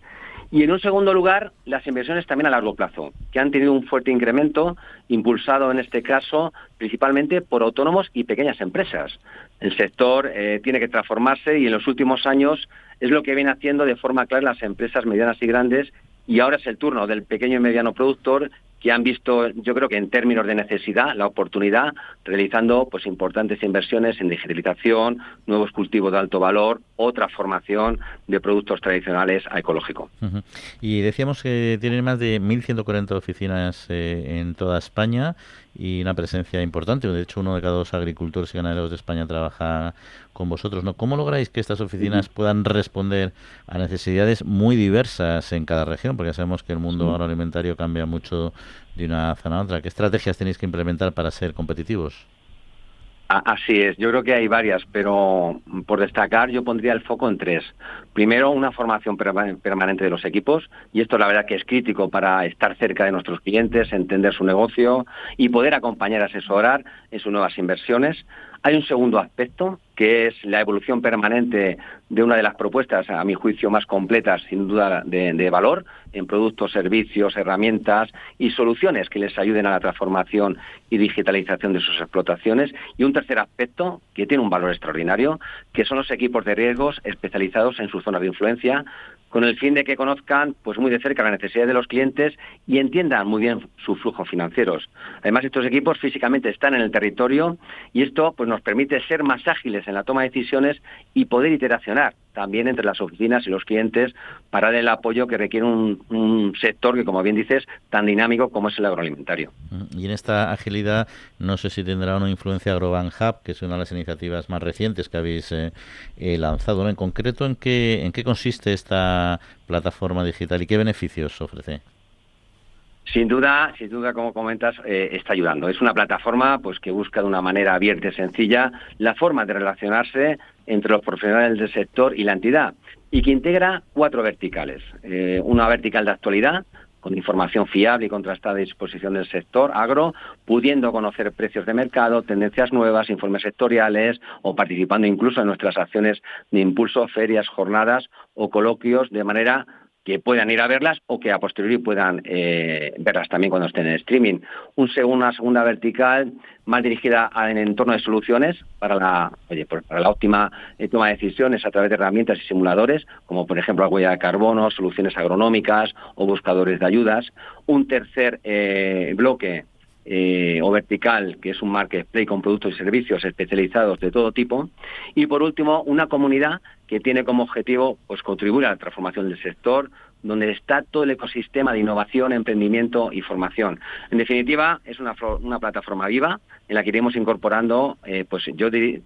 Y en un segundo lugar, las inversiones también a largo plazo, que han tenido un fuerte incremento, impulsado en este caso principalmente por autónomos y pequeñas empresas. El sector tiene que transformarse y en los últimos años es lo que viene haciendo de forma clara las empresas medianas y grandes, y ahora es el turno del pequeño y mediano productor, que han visto, yo creo que en términos de necesidad, la oportunidad, realizando pues importantes inversiones en digitalización, nuevos cultivos de alto valor o transformación de productos tradicionales a ecológico. Uh-huh. Y decíamos que tienen más de 1.140 oficinas en toda España y una presencia importante. De hecho, 1 de cada 2 agricultores y ganaderos de España trabaja con vosotros, ¿no? ¿Cómo lográis que estas oficinas puedan responder a necesidades muy diversas en cada región? Porque ya sabemos que el mundo agroalimentario cambia mucho de una zona a otra. ¿Qué estrategias tenéis que implementar para ser competitivos? Así es, yo creo que hay varias, pero por destacar yo pondría el foco en tres. Primero, una formación permanente de los equipos, y esto la verdad que es crítico para estar cerca de nuestros clientes, entender su negocio y poder acompañar, asesorar en sus nuevas inversiones. Hay un segundo aspecto, que es la evolución permanente de una de las propuestas, a mi juicio, más completas, sin duda, de valor, en productos, servicios, herramientas y soluciones que les ayuden a la transformación y digitalización de sus explotaciones. Y un tercer aspecto, que tiene un valor extraordinario, que son los equipos de riesgos especializados en sus zonas de influencia, con el fin de que conozcan pues muy de cerca las necesidades de los clientes y entiendan muy bien sus flujos financieros. Además, estos equipos físicamente están en el territorio y esto pues nos permite ser más ágiles en la toma de decisiones y poder iteracionar también entre las oficinas y los clientes para dar el apoyo que requiere un sector que, como bien dices, tan dinámico como es el agroalimentario. Y en esta agilidad, no sé si tendrá una influencia Agrobank Hub, que es una de las iniciativas más recientes que habéis lanzado, ¿no? En concreto, ¿en qué consiste esta plataforma digital y qué beneficios ofrece? Sin duda, como comentas, está ayudando. Es una plataforma pues que busca de una manera abierta y sencilla la forma de relacionarse entre los profesionales del sector y la entidad, y que integra 4 verticales. Una vertical de actualidad, con información fiable y contrastada a disposición del sector agro, pudiendo conocer precios de mercado, tendencias nuevas, informes sectoriales o participando incluso en nuestras acciones de impulso, ferias, jornadas o coloquios, de manera que puedan ir a verlas o que a posteriori puedan verlas también cuando estén en streaming. Una segunda vertical más dirigida en entorno de soluciones para la óptima toma de decisiones a través de herramientas y simuladores, como por ejemplo la huella de carbono, soluciones agronómicas o buscadores de ayudas. Un tercer bloque o vertical, que es un marketplace con productos y servicios especializados de todo tipo. Y por último, una comunidad que tiene como objetivo pues contribuir a la transformación del sector, donde está todo el ecosistema de innovación, emprendimiento y formación. En definitiva, es una plataforma viva en la que iremos incorporando, pues yo te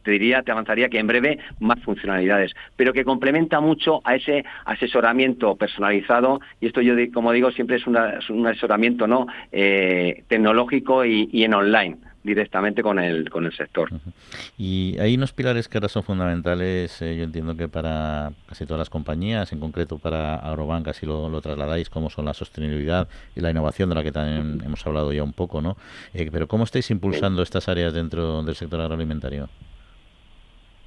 avanzaría que en breve más funcionalidades, pero que complementa mucho a ese asesoramiento personalizado, y esto yo, como digo, siempre es un asesoramiento no tecnológico y en online, directamente con el sector. Y hay unos pilares que ahora son fundamentales, yo entiendo que para casi todas las compañías, en concreto para Agrobank, así lo trasladáis, como son la sostenibilidad y la innovación, de la que también hemos hablado ya un poco, ¿no? Pero ¿cómo estáis impulsando estas áreas dentro del sector agroalimentario?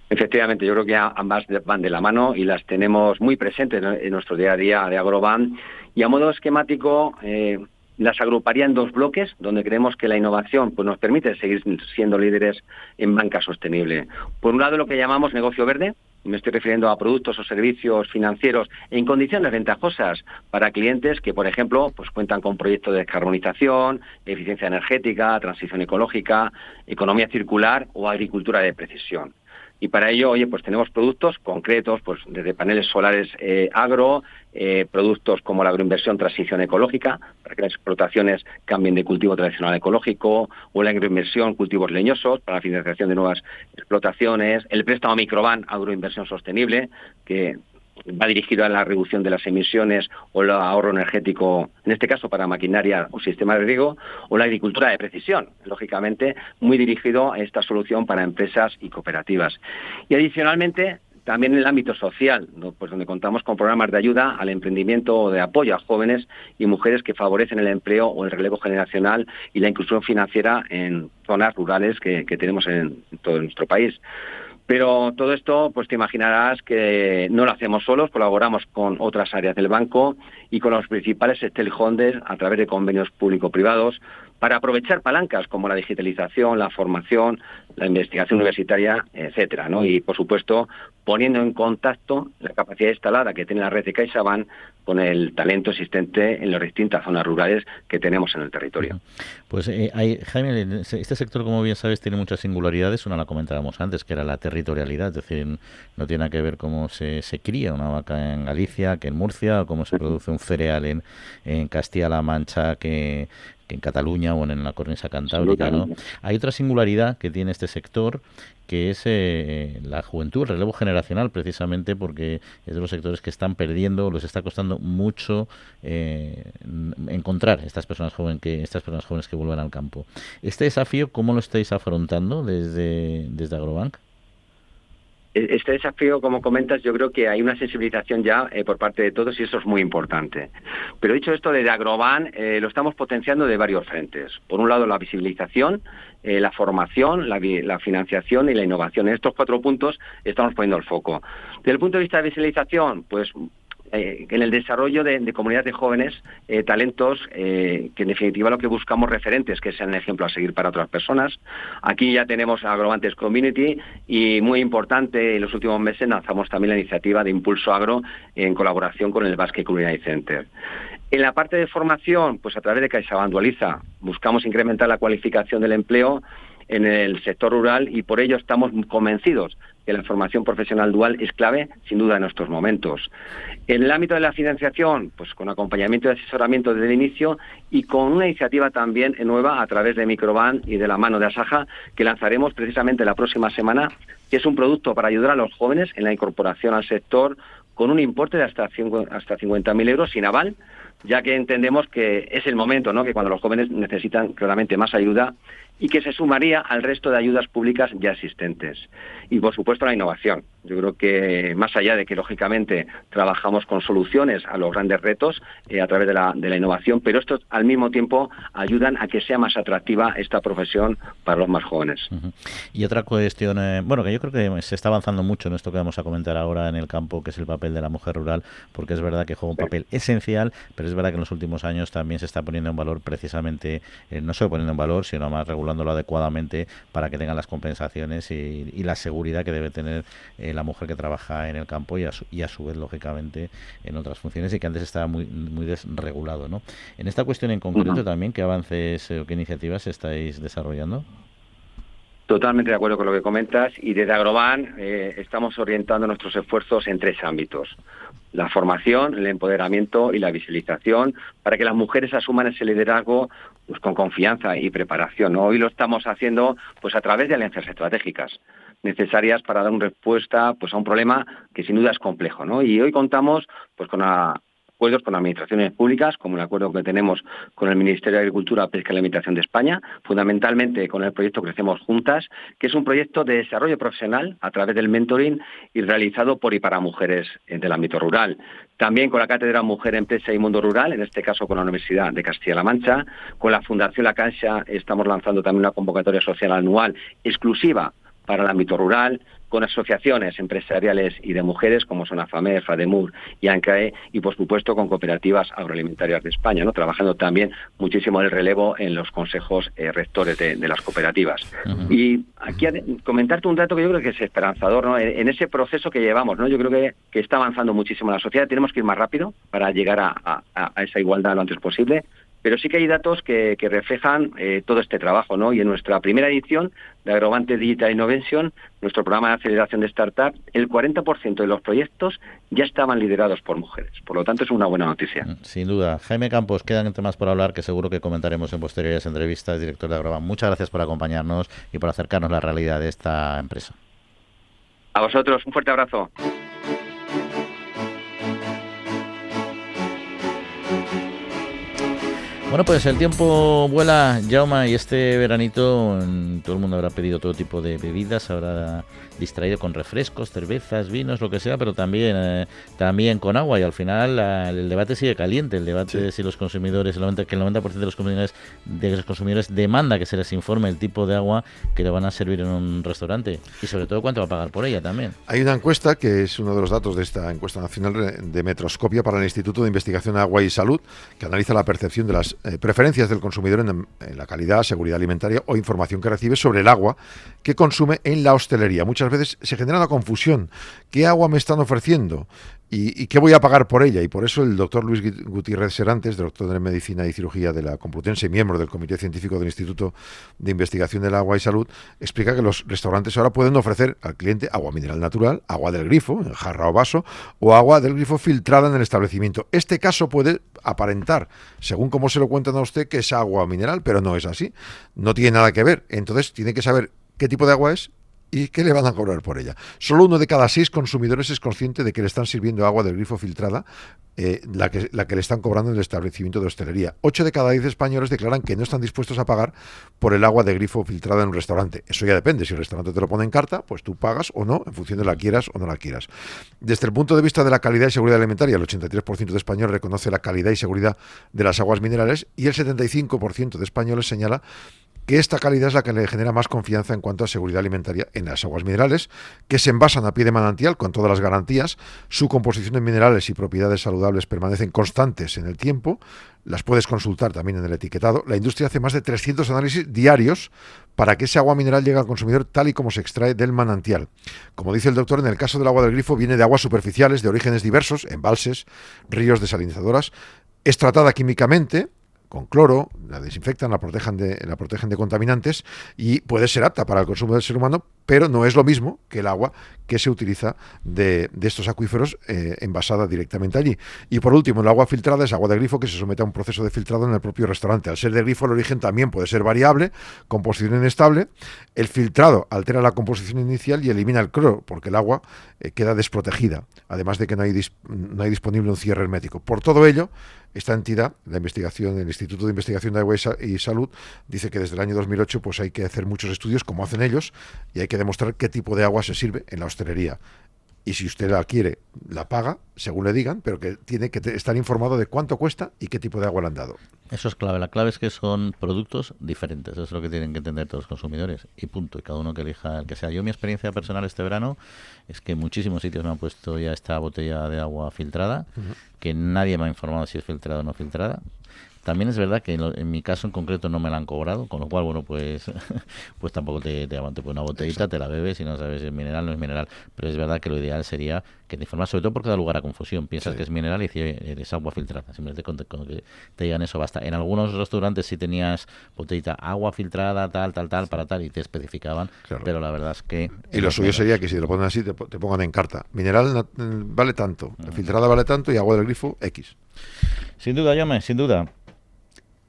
Efectivamente, yo creo que ambas van de la mano y las tenemos muy presentes en nuestro día a día de Agrobank, y a modo esquemático las agruparía en 2 bloques, donde creemos que la innovación pues nos permite seguir siendo líderes en banca sostenible. Por un lado, lo que llamamos negocio verde, me estoy refiriendo a productos o servicios financieros en condiciones ventajosas para clientes que, por ejemplo, pues cuentan con proyectos de descarbonización, eficiencia energética, transición ecológica, economía circular o agricultura de precisión. Y para ello, pues tenemos productos concretos, pues desde paneles solares agro, productos como la agroinversión transición ecológica, para que las explotaciones cambien de cultivo tradicional a ecológico, o la agroinversión cultivos leñosos, para la financiación de nuevas explotaciones, el préstamo microban agroinversión sostenible, que va dirigido a la reducción de las emisiones o el ahorro energético, en este caso para maquinaria o sistema de riego, o la agricultura de precisión, lógicamente muy dirigido a esta solución para empresas y cooperativas. Y adicionalmente, también en el ámbito social, ¿no? Pues donde contamos con programas de ayuda al emprendimiento o de apoyo a jóvenes y mujeres que favorecen el empleo o el relevo generacional y la inclusión financiera en zonas rurales que tenemos en todo nuestro país. Pero todo esto, pues te imaginarás que no lo hacemos solos, colaboramos con otras áreas del banco y con los principales stakeholders a través de convenios público-privados para aprovechar palancas como la digitalización, la formación, la investigación universitaria, etcétera, ¿no? Y, por supuesto, poniendo en contacto la capacidad instalada que tiene la red de CaixaBank con el talento existente en las distintas zonas rurales que tenemos en el territorio. Pues Jaime, este sector, como bien sabes, tiene muchas singularidades. Una la comentábamos antes, que era la territorialidad, es decir, no tiene nada que ver cómo se cría una vaca en Galicia que en Murcia, o cómo se produce un cereal en Castilla-La Mancha que en Cataluña o en la cornisa cantábrica, ¿no? Hay otra singularidad que tiene este sector, que es la juventud, el relevo generacional, precisamente porque es de los sectores que están perdiendo, les está costando mucho encontrar estas personas jóvenes que vuelvan al campo. Este desafío, ¿cómo lo estáis afrontando desde Agrobank? Este desafío, como comentas, yo creo que hay una sensibilización ya por parte de todos y eso es muy importante. Pero dicho esto, desde Agrobank lo estamos potenciando de varios frentes. Por un lado, la visibilización, la formación, la financiación y la innovación. En estos 4 puntos estamos poniendo el foco. Desde el punto de vista de visibilización, pues en el desarrollo de comunidades de jóvenes, talentos, que en definitiva lo que buscamos referentes, que sean ejemplo a seguir para otras personas. Aquí ya tenemos Agrobank Community y muy importante, en los últimos meses lanzamos también la iniciativa de Impulso Agro en colaboración con el Basque Culinary Center. En la parte de formación, pues a través de CaixaBank Dualiza, buscamos incrementar la cualificación del empleo en el sector rural y por ello estamos convencidos que la formación profesional dual es clave, sin duda, en estos momentos. En el ámbito de la financiación, pues con acompañamiento y asesoramiento desde el inicio y con una iniciativa también nueva a través de Microbank y de la mano de Asaja, que lanzaremos precisamente la próxima semana, que es un producto para ayudar a los jóvenes en la incorporación al sector con un importe de hasta 50.000 euros sin aval, ya que entendemos que es el momento, ¿no?, que cuando los jóvenes necesitan claramente más ayuda y que se sumaría al resto de ayudas públicas ya existentes. Y, por supuesto, la innovación. Yo creo que, más allá de que, lógicamente, trabajamos con soluciones a los grandes retos a través de la innovación, pero estos, al mismo tiempo, ayudan a que sea más atractiva esta profesión para los más jóvenes. Uh-huh. Y otra cuestión, que yo creo que se está avanzando mucho en esto que vamos a comentar ahora en el campo, que es el papel de la mujer rural, porque es verdad que juega un papel esencial, pero es verdad que en los últimos años también se está poniendo en valor precisamente, no solo poniendo en valor, sino más regulándolo adecuadamente para que tengan las compensaciones y la seguridad que debe tener la mujer que trabaja en el campo y a su vez, lógicamente, en otras funciones y que antes estaba muy desregulado, ¿no? En esta cuestión en concreto también, ¿qué avances o qué iniciativas estáis desarrollando? Totalmente de acuerdo con lo que comentas y desde Agrobank estamos orientando nuestros esfuerzos en 3 ámbitos. La formación, el empoderamiento y la visibilización para que las mujeres asuman ese liderazgo pues con confianza y preparación, ¿no? Hoy lo estamos haciendo pues a través de alianzas estratégicas necesarias para dar una respuesta pues a un problema que sin duda es complejo, ¿no? Y hoy contamos pues con acuerdos con administraciones públicas, como el acuerdo que tenemos con el Ministerio de Agricultura, Pesca y Alimentación de España, fundamentalmente con el proyecto Crecemos Juntas, que es un proyecto de desarrollo profesional a través del mentoring y realizado por y para mujeres del ámbito rural. También con la Cátedra Mujer, Empresa y Mundo Rural, en este caso con la Universidad de Castilla-La Mancha. Con la Fundación La Caixa estamos lanzando también una convocatoria social anual exclusiva para el ámbito rural, con asociaciones empresariales y de mujeres como son AFAMER, FADEMUR y ANCAE, y por supuesto con cooperativas agroalimentarias de España, ¿no?, trabajando también muchísimo el relevo en los consejos rectores de las cooperativas. Uh-huh. Y aquí comentarte un dato que yo creo que es esperanzador, ¿no?, en ese proceso que llevamos, ¿no? Yo creo que está avanzando muchísimo la sociedad, tenemos que ir más rápido para llegar a esa igualdad lo antes posible. Pero sí que hay datos que reflejan todo este trabajo, ¿no? Y en nuestra primera edición de Agrobank Digital Innovation, nuestro programa de aceleración de startup, el 40% de los proyectos ya estaban liderados por mujeres. Por lo tanto, es una buena noticia. Sin duda. Jaime Campos, quedan temas por hablar que seguro que comentaremos en posteriores entrevistas. Director de Agrobank, muchas gracias por acompañarnos y por acercarnos a la realidad de esta empresa. A vosotros, un fuerte abrazo. Bueno, pues el tiempo vuela, Jaume, y este veranito todo el mundo habrá pedido todo tipo de bebidas, habrá distraído con refrescos, cervezas, vinos, lo que sea, pero también con agua, y al final el debate sigue caliente, el debate de si los consumidores, que el 90% de los consumidores demanda que se les informe el tipo de agua que le van a servir en un restaurante y sobre todo cuánto va a pagar por ella también. Hay una encuesta que es uno de los datos de esta encuesta nacional de Metroscopia para el Instituto de Investigación Agua y Salud, que analiza la percepción de las preferencias del consumidor en la calidad, seguridad alimentaria o información que recibe sobre el agua que consume en la hostelería. Muchas veces se genera una confusión. ¿Qué agua me están ofreciendo? ¿Y qué voy a pagar por ella? Y por eso el doctor Luis Gutiérrez Serantes, doctor en Medicina y Cirugía de la Complutense y miembro del Comité Científico del Instituto de Investigación del Agua y Salud, explica que los restaurantes ahora pueden ofrecer al cliente agua mineral natural, agua del grifo, en jarra o vaso, o agua del grifo filtrada en el establecimiento. Este caso puede aparentar, según cómo se lo cuentan a usted, que es agua mineral, pero no es así. No tiene nada que ver. Entonces tiene que saber qué tipo de agua es ¿Y qué le van a cobrar por ella? Solo 1 de cada 6 consumidores es consciente de que le están sirviendo agua del grifo filtrada, la que le están cobrando en el establecimiento de hostelería. 8 de cada 10 españoles declaran que no están dispuestos a pagar por el agua de grifo filtrada en un restaurante. Eso ya depende. Si el restaurante te lo pone en carta, pues tú pagas o no, en función de la quieras o no la quieras. Desde el punto de vista de la calidad y seguridad alimentaria, el 83% de españoles reconoce la calidad y seguridad de las aguas minerales y el 75% de españoles señala que esta calidad es la que le genera más confianza en cuanto a seguridad alimentaria en las aguas minerales, que se envasan a pie de manantial con todas las garantías. Su composición de minerales y propiedades saludables permanecen constantes en el tiempo. Las puedes consultar también en el etiquetado. La industria hace más de 300 análisis diarios para que ese agua mineral llegue al consumidor tal y como se extrae del manantial. Como dice el doctor, en el caso del agua del grifo viene de aguas superficiales de orígenes diversos, embalses, ríos, desalinizadoras. Es tratada químicamente con cloro, la desinfectan, la protegen de contaminantes y puede ser apta para el consumo del ser humano, pero no es lo mismo que el agua que se utiliza de estos acuíferos envasada directamente allí. Y por último, el agua filtrada es agua de grifo que se somete a un proceso de filtrado en el propio restaurante. Al ser de grifo, el origen también puede ser variable, composición inestable. El filtrado altera la composición inicial y elimina el cloro, porque el agua queda desprotegida, además de que no hay disponible un cierre hermético. Por todo ello, esta entidad, el Instituto de Investigación de Agua y Salud, dice que desde el año 2008 pues hay que hacer muchos estudios, como hacen ellos, y hay que demostrar qué tipo de agua se sirve en la hostelería. Y si usted la quiere, la paga, según le digan, pero que tiene que estar informado de cuánto cuesta y qué tipo de agua le han dado. Eso es clave. La clave es que son productos diferentes. Eso es lo que tienen que entender todos los consumidores. Y punto. Y cada uno que elija el que sea. Yo, mi experiencia personal este verano es que en muchísimos sitios me han puesto ya esta botella de agua filtrada, que nadie me ha informado si es filtrada o no filtrada. También es verdad que en mi caso en concreto no me la han cobrado, con lo cual, bueno, pues tampoco te aguante una botellita, te la bebes y no sabes si es mineral o no es mineral. Pero es verdad que lo ideal sería que te informas, sobre todo porque da lugar a confusión. Piensas que es mineral y es agua filtrada. Simplemente con que te digan eso basta. En algunos restaurantes sí tenías botellita agua filtrada, tal, para tal, y te especificaban. Claro. Pero la verdad es que... Y lo suyo sería que si te lo ponen así, te pongan en carta. Mineral vale tanto, filtrada vale tanto y agua del grifo X. Sin duda, Jaume, sin duda.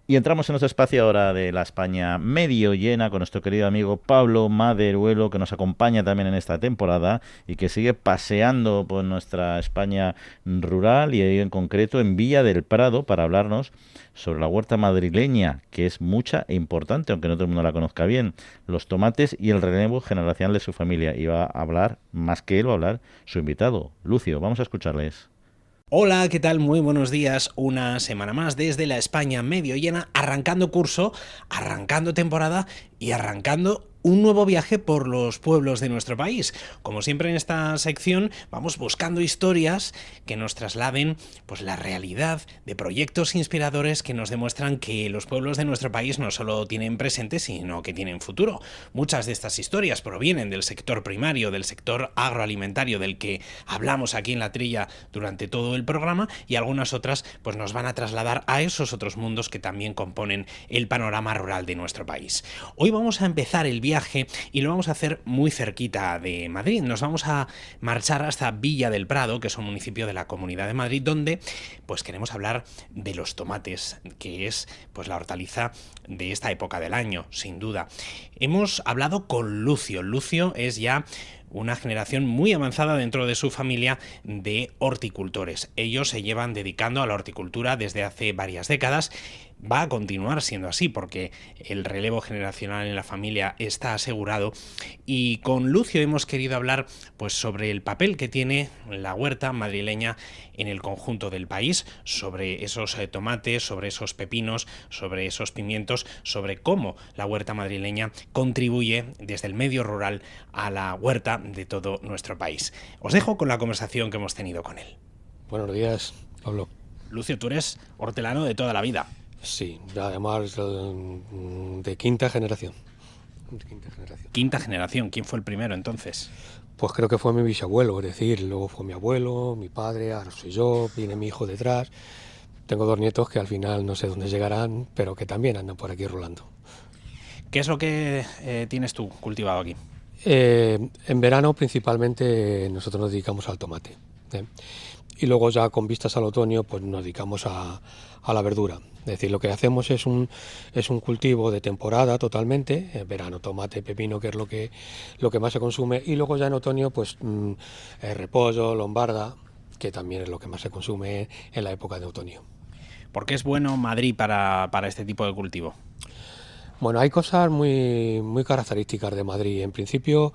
Y entramos en nuestro espacio ahora de la España medio llena con nuestro querido amigo Pablo Maderuelo, que nos acompaña también en esta temporada y que sigue paseando por nuestra España rural y en concreto en Villa del Prado para hablarnos sobre la huerta madrileña, que es mucha e importante, aunque no todo el mundo la conozca bien, los tomates y el relevo generacional de su familia. Y va a hablar, más que él, va a hablar su invitado, Lucio. Vamos a escucharles. Hola, ¿qué tal? Muy buenos días. Una semana más desde la España medio llena, arrancando curso, arrancando temporada y arrancando un nuevo viaje por los pueblos de nuestro país. Como siempre en esta sección vamos buscando historias que nos trasladen pues la realidad de proyectos inspiradores que nos demuestran que los pueblos de nuestro país no solo tienen presente, sino que tienen futuro. Muchas de estas historias provienen del sector primario, del sector agroalimentario del que hablamos aquí en La Trilla durante todo el programa, y algunas otras pues nos van a trasladar a esos otros mundos que también componen el panorama rural de nuestro país. Hoy vamos a empezar el viaje y lo vamos a hacer muy cerquita de Madrid. Nos vamos a marchar hasta Villa del Prado, que es un municipio de la Comunidad de Madrid, donde pues queremos hablar de los tomates, que es pues la hortaliza de esta época del año, sin duda. Hemos hablado con Lucio. Lucio es ya una generación muy avanzada dentro de su familia de horticultores. Ellos se llevan dedicando a la horticultura desde hace varias décadas. Va a continuar siendo así porque el relevo generacional en la familia está asegurado, y con Lucio hemos querido hablar pues sobre el papel que tiene la huerta madrileña en el conjunto del país, sobre esos tomates, sobre esos pepinos, sobre esos pimientos, sobre cómo la huerta madrileña contribuye desde el medio rural a la huerta de todo nuestro país. Os dejo con la conversación que hemos tenido con él. Buenos días, Pablo. Lucio, tú eres hortelano de toda la vida. Sí, además de quinta generación. Quinta generación. ¿Quién fue el primero entonces? Pues creo que fue mi bisabuelo, es decir, luego fue mi abuelo, mi padre, ahora soy yo, viene mi hijo detrás. Tengo 2 nietos que al final no sé dónde llegarán, pero que también andan por aquí rolando. ¿Qué es lo que tienes tú cultivado aquí? En verano principalmente nosotros nos dedicamos al tomate. y luego ya con vistas al otoño pues nos dedicamos a la verdura. Es decir, lo que hacemos es un cultivo de temporada totalmente, en verano tomate, pepino, que es lo que más se consume, y luego ya en otoño pues repollo, lombarda, que también es lo que más se consume en la época de otoño. ¿Por qué es bueno Madrid para este tipo de cultivo? Bueno, hay cosas muy, muy características de Madrid. En principio,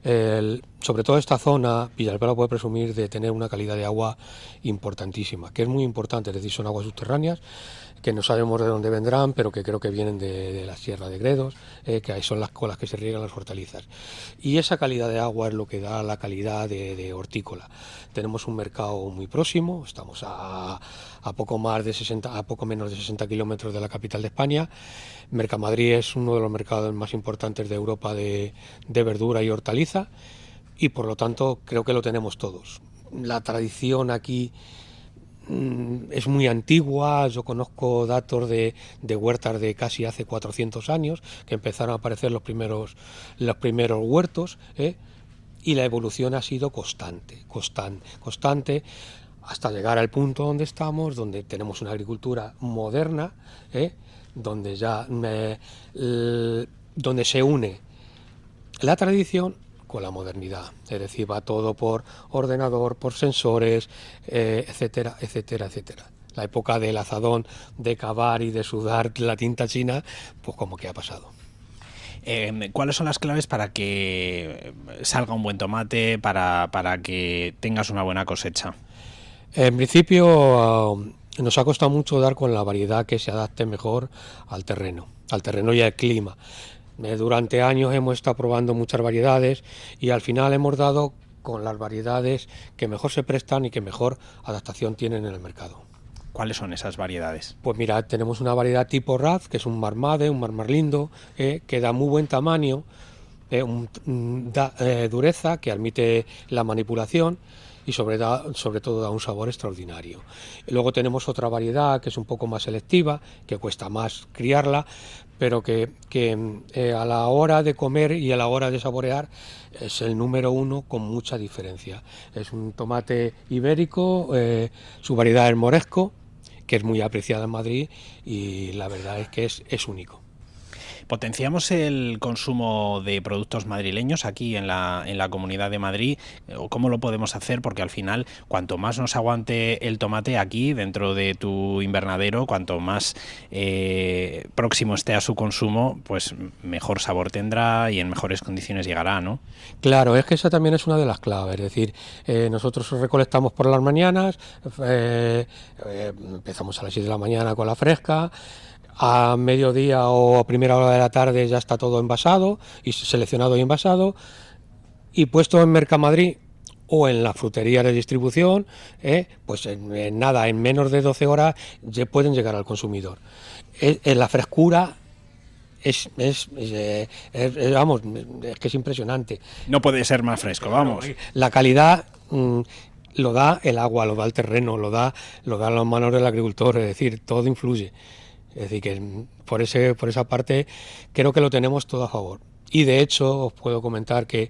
sobre todo esta zona, Villalpando puede presumir de tener una calidad de agua importantísima, que es muy importante, es decir, son aguas subterráneas, que no sabemos de dónde vendrán, pero que creo que vienen de la Sierra de Gredos, que ahí son las colas que se riegan las hortalizas. Y esa calidad de agua es lo que da la calidad de hortícola. Tenemos un mercado muy próximo, estamos a poco menos de 60 kilómetros de la capital de España. Mercamadrid es uno de los mercados más importantes de Europa de verdura y hortaliza, y por lo tanto creo que lo tenemos todos. La tradición aquí es muy antigua. Yo conozco datos de huertas de casi hace 400 años que empezaron a aparecer los primeros huertos, y la evolución ha sido constante hasta llegar al punto donde estamos, donde tenemos una agricultura moderna, donde ya donde se une la tradición con la modernidad, es decir, va todo por ordenador, por sensores, etcétera, etcétera, etcétera. La época del azadón, de cavar y de sudar la tinta china, pues como que ha pasado. ¿Cuáles son las claves para que salga un buen tomate, para que tengas una buena cosecha? En principio nos ha costado mucho dar con la variedad que se adapte mejor al terreno y al clima. Durante años hemos estado probando muchas variedades y al final hemos dado con las variedades que mejor se prestan y que mejor adaptación tienen en el mercado. ¿Cuáles son esas variedades? Pues mira, tenemos una variedad tipo Raz, que es un marmade, un marmarlindo, que da muy buen tamaño, da dureza, que admite la manipulación, y sobre todo da un sabor extraordinario. Y luego tenemos otra variedad que es un poco más selectiva, que cuesta más criarla, pero que a la hora de comer y a la hora de saborear es el número uno con mucha diferencia. Es un tomate ibérico, su variedad es moresco, que es muy apreciada en Madrid, y la verdad es que es único. ¿Potenciamos el consumo de productos madrileños aquí en la Comunidad de Madrid? ¿O cómo lo podemos hacer? Porque al final, cuanto más nos aguante el tomate aquí, dentro de tu invernadero, cuanto más próximo esté a su consumo, pues mejor sabor tendrá y en mejores condiciones llegará, ¿no? Claro, es que esa también es una de las claves. Es decir, nosotros recolectamos por las mañanas, empezamos a las 6 de la mañana con la fresca. A mediodía o a primera hora de la tarde ya está todo envasado y seleccionado y envasado y puesto en Mercamadrid o en la frutería de distribución, pues en menos de 12 horas ya pueden llegar al consumidor. La frescura es que es impresionante. No puede ser más fresco, vamos. La calidad lo da el agua, lo da el terreno, lo da las manos del agricultor, es decir, todo influye. Es decir, que por esa parte creo que lo tenemos todo a favor. Y de hecho os puedo comentar que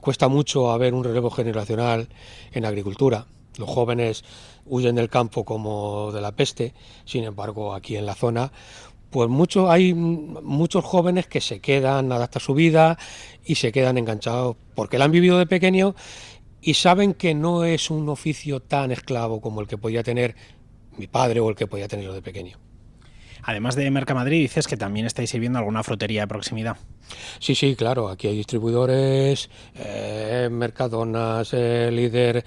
cuesta mucho haber un relevo generacional en agricultura. Los jóvenes huyen del campo como de la peste. Sin embargo, aquí en la zona pues hay muchos jóvenes que se quedan, adaptan su vida y se quedan enganchados porque la han vivido de pequeño y saben que no es un oficio tan esclavo como el que podía tener mi padre o el que podía tenerlo de pequeño. Además de Mercamadrid, dices que también estáis sirviendo alguna frutería de proximidad. Sí, claro. Aquí hay distribuidores, Mercadonas, Líder,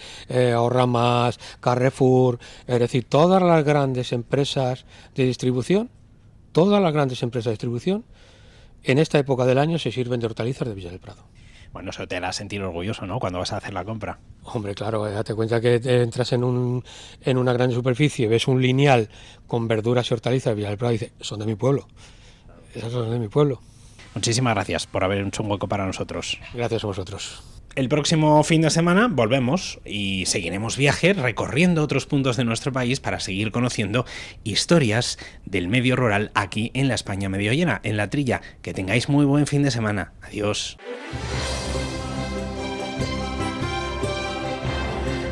Ahorramas, Carrefour, es decir, todas las grandes empresas de distribución, en esta época del año se sirven de hortalizas de Villa del Prado. Bueno, eso te hará sentir orgulloso, ¿no?, cuando vas a hacer la compra. Hombre, claro, date cuenta que entras en una gran superficie, ves un lineal con verduras y hortalizas de Villa del Prado y dices, son de mi pueblo. Esas son de mi pueblo. Muchísimas gracias por haber hecho un hueco para nosotros. Gracias a vosotros. El próximo fin de semana volvemos y seguiremos viaje recorriendo otros puntos de nuestro país para seguir conociendo historias del medio rural aquí en la España medio llena, en La Trilla. Que tengáis muy buen fin de semana. Adiós.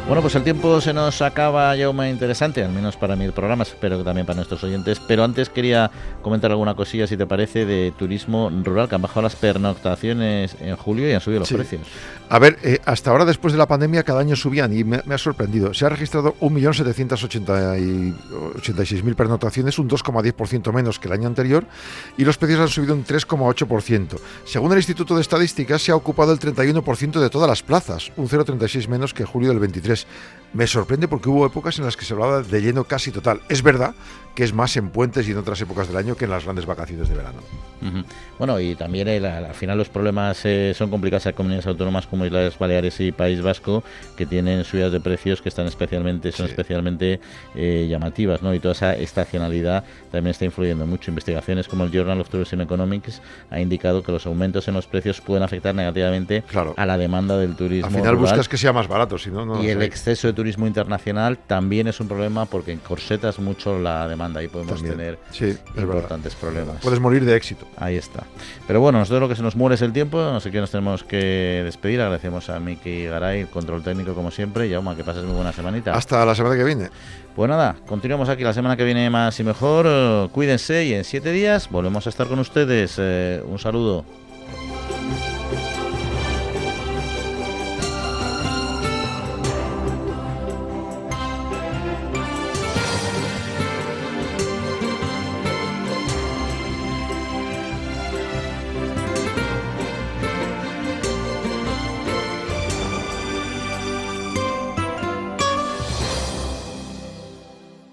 Bueno, pues el tiempo se nos acaba ya muy interesante, al menos para mí el programa, espero que también para nuestros oyentes, pero antes quería comentar alguna cosilla, si te parece, de turismo rural, que han bajado las pernoctaciones en julio y han subido los precios. A ver, hasta ahora, después de la pandemia, cada año subían y me ha sorprendido. Se ha registrado 1.786.000 pernoctaciones, un 2,10% menos que el año anterior, y los precios han subido un 3,8%. Según el Instituto de Estadística, se ha ocupado el 31% de todas las plazas, un 0,36 menos que julio del 23. Me sorprende porque hubo épocas en las que se hablaba de lleno casi total. Es verdad que es más en puentes y en otras épocas del año que en las grandes vacaciones de verano. Bueno, y también al final los problemas son complicados en comunidades autónomas como Islas Baleares y País Vasco, que tienen subidas de precios que están especialmente llamativas, ¿no? Y toda esa estacionalidad también está influyendo mucho. Investigaciones como el Journal of Tourism Economics ha indicado que los aumentos en los precios pueden afectar negativamente a la demanda del turismo al final rural. Buscas que sea más barato, si no, y el exceso de turismo internacional también es un problema porque encorsetas mucho la demanda y podemos tener importantes problemas. Puedes morir de éxito. Ahí está. Pero bueno, nosotros lo que se nos muere es el tiempo, no sé qué nos tenemos que despedir. Agradecemos a Miki Garay, el control técnico como siempre. Yauma, que pases muy buena semanita. Hasta la semana que viene. Pues nada, continuamos aquí la semana que viene más y mejor. Cuídense y en 7 días volvemos a estar con ustedes. Un saludo.